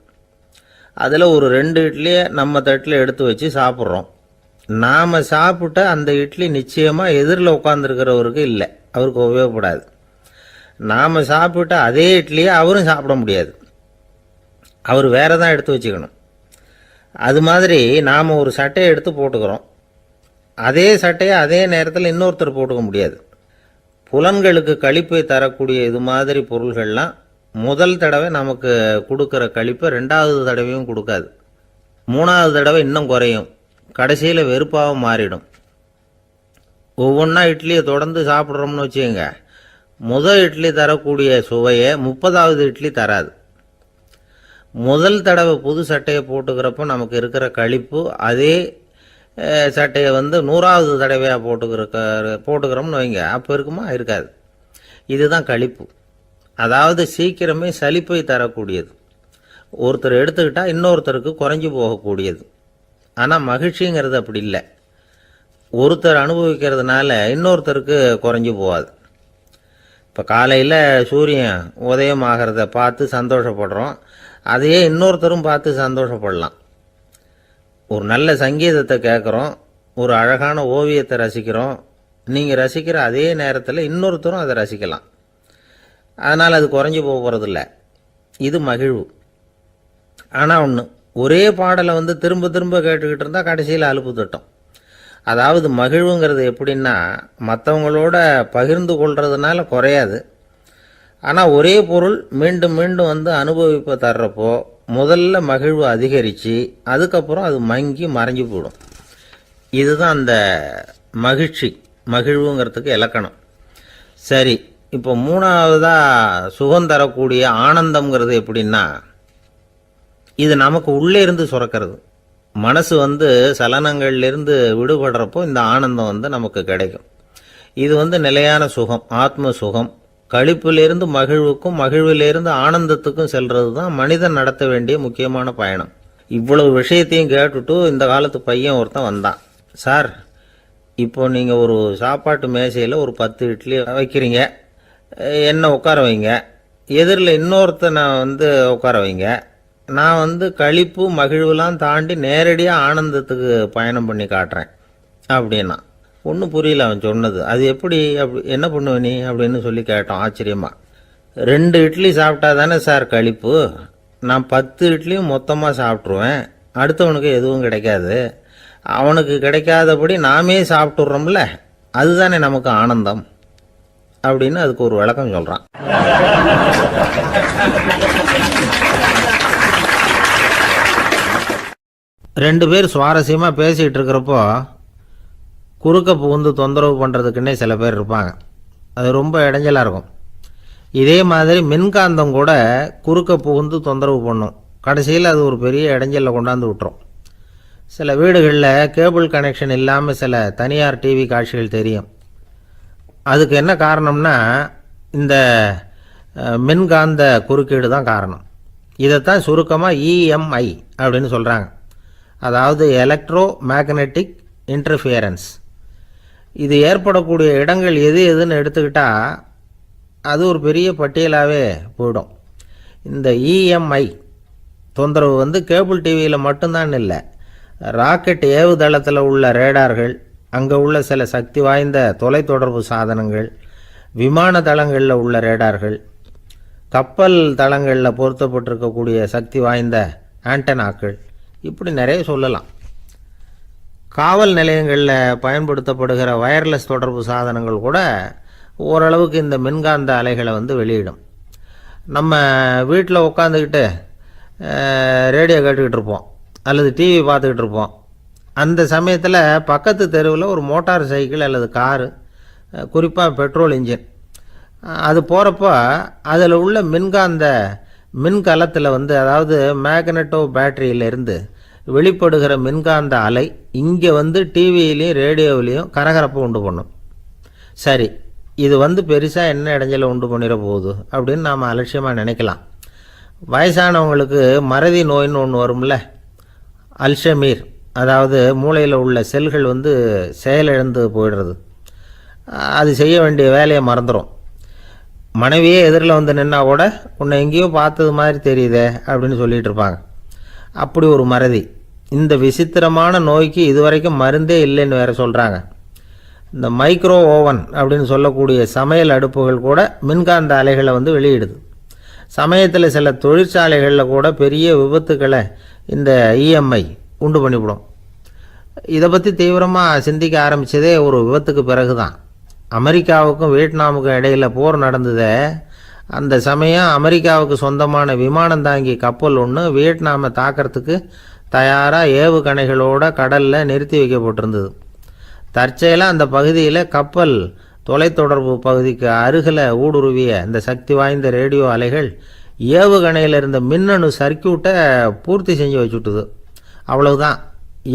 Speaker 1: அதில் ஒரு 2 இட்லியை நம்ம தட்டில் எடுத்து வச்சு சாப்பிட்றோம். நாம் சாப்பிட்ட அந்த இட்லி நிச்சயமாக எதிரில் உட்காந்துருக்கிறவருக்கு இல்லை, அவருக்கு உபயோகப்படாது. நாம் சாப்பிட்ட அதே இட்லியை அவரும் சாப்பிட முடியாது, அவர் வேற தான் எடுத்து வச்சுக்கணும். அது மாதிரி நாம் ஒரு சட்டையை எடுத்து போட்டுக்கிறோம், அதே சட்டையை அதே நேரத்தில் இன்னொருத்தர் போட்டுக்க முடியாது. புலன்களுக்கு களிப்பை தரக்கூடிய இது மாதிரி பொருள்கள்லாம் முதல் தடவை நமக்கு கொடுக்குற களிப்பை 2வது தடவையும் கொடுக்காது. 3வது தடவை இன்னும் குறையும், கடைசியில் வெறுப்பாக மாறிடும். ஒவ்வொன்றா இட்லியை தொடர்ந்து சாப்பிட்றோம்னு வச்சுக்கோங்க, முதல் இட்லி தரக்கூடிய சுவையை 30வது இட்லி தராது. முதல் தடவை புது சட்டையை போட்டுக்கிறப்போ நமக்கு இருக்கிற களிப்பு அதே சட்டையை 100வது தடவையாக போட்டுக்கிறோம்னு வைங்க, அப்போ இருக்குமா? இருக்காது. இதுதான் களிப்பு. அதாவது சீக்கிரமே சலிப்பை தரக்கூடியது. ஒருத்தர் எடுத்துக்கிட்டால் இன்னொருத்தருக்கு குறைஞ்சி போகக்கூடியது. ஆனால் மகிழ்ச்சிங்கிறது அப்படி இல்லை. ஒருத்தர் அனுபவிக்கிறதுனால இன்னொருத்தருக்கு குறைஞ்சி போகாது. இப்போ காலையில் சூரியன் உதயம் ஆகிறத பார்த்து சந்தோஷப்படுறோம், அதையே இன்னொருத்தரும் பார்த்து சந்தோஷப்படலாம். ஒரு நல்ல சங்கீதத்தை கேட்குறோம், ஒரு அழகான ஓவியத்தை ரசிக்கிறோம், நீங்கள் ரசிக்கிற அதே நேரத்தில் இன்னொருத்தரும் அதை ரசிக்கலாம். அதனால் அது குறைஞ்சி போகிறதில்ல. இது மகிழ்வு. ஆனால் ஒன்று, ஒரே பாடலை திரும்ப திரும்ப கேட்டுக்கிட்டு இருந்தால் கடைசியில் அலுப்பு தட்டும். அதாவது மகிழ்வுங்கிறது எப்படின்னா, மற்றவங்களோட பகிர்ந்து கொள்றதுனால குறையாது. ஆனால் ஒரே பொருள் மீண்டும் மீண்டும் அனுபவிப்பை தர்றப்போ முதல்ல மகிழ்வு அதிகரித்து அதுக்கப்புறம் அது மங்கி மறைஞ்சு போயிடும். இதுதான் அந்த மகிழ்வுங்கிறதுக்கு இலக்கணம். சரி, இப்போ 3வதாக சுகம் தரக்கூடிய ஆனந்தம்ங்கிறது எப்படின்னா, இது நமக்கு உள்ளே இருந்து சுரக்கிறது. மனசு சலனங்கள்லேருந்து விடுபடுறப்போ இந்த ஆனந்தம் நமக்கு கிடைக்கும். இது நிலையான சுகம், ஆத்ம சுகம். களிப்பிலிருந்து மகிழ்வுக்கும், மகிழ்விலிருந்து ஆனந்தத்துக்கும் செல்றது தான் மனிதன் நடத்த வேண்டிய முக்கியமான பயணம். இவ்வளவு விஷயத்தையும் கேட்டுட்டு இந்த காலத்து பையன் ஒருத்தன் வந்தான். சார், இப்போ நீங்கள் ஒரு சாப்பாட்டு மேசையில் ஒரு 10 இட்லி வைக்கிறீங்க, என்ன உட்கார வைங்க, எதிரில் இன்னொருத்தனை உட்கார வைங்க, நான் களிப்பு மகிழ்வுலாம் தாண்டி நேரடியாக ஆனந்தத்துக்கு பயணம் பண்ணி காட்டுறேன் அப்படின்னா. ஒன்றும் புரியல அவன் சொன்னது. அது எப்படி, அப்படி என்ன பண்ணுவ நீ அப்படின்னு சொல்லி கேட்டோம் ஆச்சரியமாக. 2 இட்லி சாப்பிட்டா தானே சார் களிப்பு, நான் 10 இட்லியும் மொத்தமாக சாப்பிட்ருவேன், அடுத்தவனுக்கு எதுவும் கிடைக்காது, அவனுக்கு கிடைக்காதபடி நாமே சாப்பிட்டுடுறோம்ல, அதுதானே நமக்கு ஆனந்தம் அப்படின்னு அதுக்கு ஒரு விளக்கம் சொல்கிறான். ரெண்டு பேர் சுவாரஸ்யமாக பேசிகிட்டு இருக்கிறப்போ குறுக்க புகுந்து தொந்தரவு பண்ணுறதுக்குன்னே சில பேர் இருப்பாங்க. அது ரொம்ப இடைஞ்சலாக இருக்கும். இதே மாதிரி மின்காந்தம் கூட குறுக்க புகுந்து தொந்தரவு பண்ணும், கடைசியில் அது ஒரு பெரிய இடைஞ்சலில் கொண்டாந்து விட்டுரும். சில வீடுகளில் கேபிள் கனெக்ஷன் இல்லாமல் சில தனியார் டிவி காட்சிகள் தெரியும். அதுக்கு என்ன காரணம்னா, இந்த மின்காந்த குறுக்கீடு தான் காரணம். இதைத்தான் சுருக்கமாக இஎம்ஐ அப்படின்னு சொல்கிறாங்க. அதாவது எலக்ட்ரோ மேக்னெட்டிக் இன்டர்ஃபியரன்ஸ். இது ஏற்படக்கூடிய இடங்கள் எது எதுன்னு எடுத்துக்கிட்டால் அது ஒரு பெரிய பட்டியலாகவே போயிடும். இந்த இஎம்ஐ தொந்தரவு வந்து கேபிள் டிவியில் மட்டும்தான் இல்லை, ராக்கெட் ஏவுதளத்தில் உள்ள ரேடார்கள், அங்கே உள்ள சில சக்தி வாய்ந்த தொலைத்தொடர்பு சாதனங்கள், விமான தளங்களில் உள்ள ரேடார்கள், கப்பல் தளங்களில் பொருத்தப்பட்டிருக்கக்கூடிய சக்தி வாய்ந்த ஆண்டனாக்கள், இப்படி நிறைய சொல்லலாம். காவல் நிலையங்களில் பயன்படுத்தப்படுகிற வயர்லெஸ் தொடர்பு சாதனங்கள் கூட ஓரளவுக்கு இந்த மின்காந்த அலைகளை வந்து வெளியிடும். நம்ம வீட்டில் உட்காந்துக்கிட்டு ரேடியோ கேட்டுக்கிட்டு இருப்போம் அல்லது டிவி பார்த்துக்கிட்டு இருப்போம். அந்த சமயத்தில் பக்கத்து தெருவில் ஒரு மோட்டார் சைக்கிள் அல்லது காரு, குறிப்பாக பெட்ரோல் இன்ஜின், அது போகிறப்போ அதில் உள்ள மின்காந்த மின்கலத்தில் வந்து, அதாவது மேக்னட்டோ பேட்டரியிலிருந்து வெளிப்படுகிற மின்காந்த அலை இங்கே வந்து டிவியிலையும் ரேடியோவிலையும் கரகரப்பை உண்டு பண்ணும். சரி, இது வந்து பெருசாக என்ன இடைஞ்சலை உண்டு பண்ணிட போகுது அப்படின்னு நாம் அலட்சியமாக நினைக்கலாம். வயசானவங்களுக்கு மறதி நோயின்னு ஒன்று வரும்ல, அல்ஷமீர், அதாவது மூளையில் உள்ள செல்கள் வந்து செயலிழந்து போயிடுறது, அது செய்ய வேண்டிய வேலையை மறந்துடும். மனைவியே எதிரில் வந்து நின்னா கூட உன்னை எங்கேயோ பார்த்தது மாதிரி தெரியுதே அப்படின்னு சொல்லிகிட்டு இருப்பாங்க. அப்படி ஒரு மறதி. இந்த விசித்திரமான நோய்க்கு இதுவரைக்கும் மருந்தே இல்லைன்னு வேறு சொல்கிறாங்க. இந்த மைக்ரோ ஓவன் அப்படின்னு சொல்லக்கூடிய சமையல் அடுப்புகள் கூட மின்காந்த அலைகளை வந்து வெளியிடுது. சமயத்தில் சில தொழிற்சாலைகளில் கூட பெரிய விபத்துக்களை இந்த இஎம்ஐ உண்டு பண்ணிவிடும். இதை பற்றி தீவிரமாக சிந்திக்க ஆரம்பித்ததே ஒரு விபத்துக்கு பிறகு தான். அமெரிக்காவுக்கும் வியட்நாமுக்கும் இடையில் போர் நடந்ததே, அந்த சமயம் அமெரிக்காவுக்கு சொந்தமான விமானம் தாங்கி கப்பல் ஒன்று வியட்நாமை தாக்கிறதுக்கு தயாராக ஏவுகணைகளோட கடலில் நிறுத்தி வைக்கப்பட்டிருந்தது. தற்செயலாக அந்த பகுதியில் கப்பல் தொலைத்தொடர்பு பகுதிக்கு அருகில் ஊடுருவிய இந்த சக்தி வாய்ந்த ரேடியோ அலைகள் ஏவுகணையில் இருந்த மின்னணு சர்க்கியூட்டை பூர்த்தி செஞ்சு வச்சுட்டுது. அவ்வளவுதான்,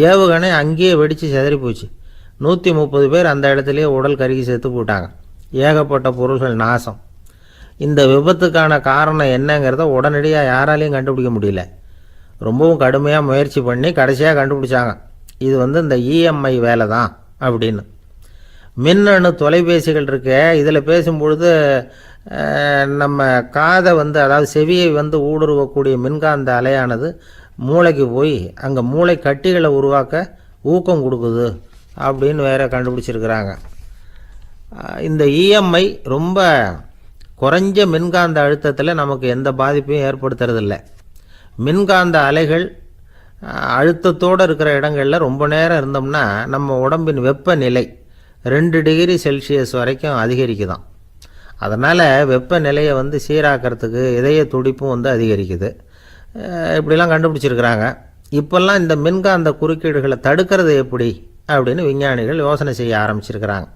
Speaker 1: ஏவுகணை அங்கேயே வெடித்து சிதறி போச்சு. 130 பேர் அந்த இடத்துலையே உடல் கருகி செத்து போட்டாங்க. ஏகப்பட்ட பொருள்கள் நாசம். இந்த விபத்துக்கான காரணம் என்னங்கிறத உடனடியாக யாராலையும் கண்டுபிடிக்க முடியல. ரொம்பவும் கடுமையாக முயற்சி பண்ணி கடைசியாக கண்டுபிடிச்சாங்க, இது வந்து இந்த இஎம்ஐ வேலை தான் அப்படின்னு. மின்னணு தொலைபேசிகள் இருக்க, இதில் பேசும்பொழுது நம்ம காதை வந்து, அதாவது செவியை வந்து ஊடுருவக்கூடிய மின்காந்த அலையானது மூளைக்கு போய் அங்கே மூளை கட்டிகளை உருவாக்க ஊக்கம் கொடுக்குது அப்படின்னு வேற கண்டுபிடிச்சிருக்கிறாங்க. இந்த இஎம்ஐ ரொம்ப குறைஞ்ச மின்காந்த அழுத்தத்தில் நமக்கு எந்த பாதிப்பையும் ஏற்படுத்துறதில்ல. மின்காந்த அலைகள் அழுத்தத்தோடு இருக்கிற இடங்களில் ரொம்ப நேரம் இருந்தோம்னா நம்ம உடம்பின் வெப்பநிலை 2 டிகிரி செல்சியஸ் வரைக்கும் அதிகரிக்குதான். அதனால் வெப்பநிலையை வந்து சீராக்கிறதுக்கு இதய துடிப்பும் வந்து அதிகரிக்குது. இப்படிலாம் கண்டுபிடிச்சிருக்கிறாங்க. இப்போல்லாம் இந்த மின்காந்த குறுக்கீடுகளை தடுக்கிறது எப்படி அப்படின்னு விஞ்ஞானிகள் யோசனை செய்ய ஆரம்பிச்சிருக்கிறாங்க.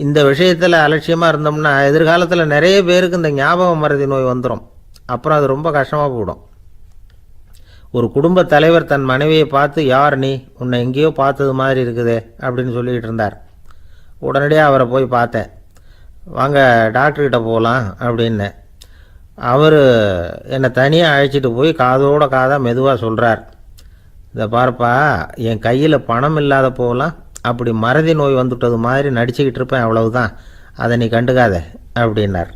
Speaker 1: இந்த விஷயத்தில் அலட்சியமாக இருந்தோம்னா எதிர்காலத்தில் நிறைய பேருக்கு இந்த ஞாபக மறதி நோய் வந்துடும். அப்புறம் அது ரொம்ப கஷ்டமாக போயிடும். ஒரு குடும்ப தலைவர் தன் மனைவியை பார்த்து, யார் நீ, உன்னை எங்கேயோ பார்த்தது மாதிரி இருக்குதே அப்படின்னு சொல்லிக்கிட்டு இருந்தார். உடனடியாக அவரை போய் பார்த்தேன். வாங்க டாக்டர்கிட்ட போகலாம் அப்படின்னு. அவர் என்னை தனியாக அழைச்சிட்டு போய் காதோட காதாக மெதுவாக சொல்கிறார், இதை பார்ப்பா, என் கையில் பணம் இல்லாத போகலாம், அப்படி மறதி நோய் வந்துவிட்டது மாதிரி நடிச்சுக்கிட்டு இருப்பேன், அவ்வளவுதான், அதை நீ கண்டுக்காத அப்படின்னார்.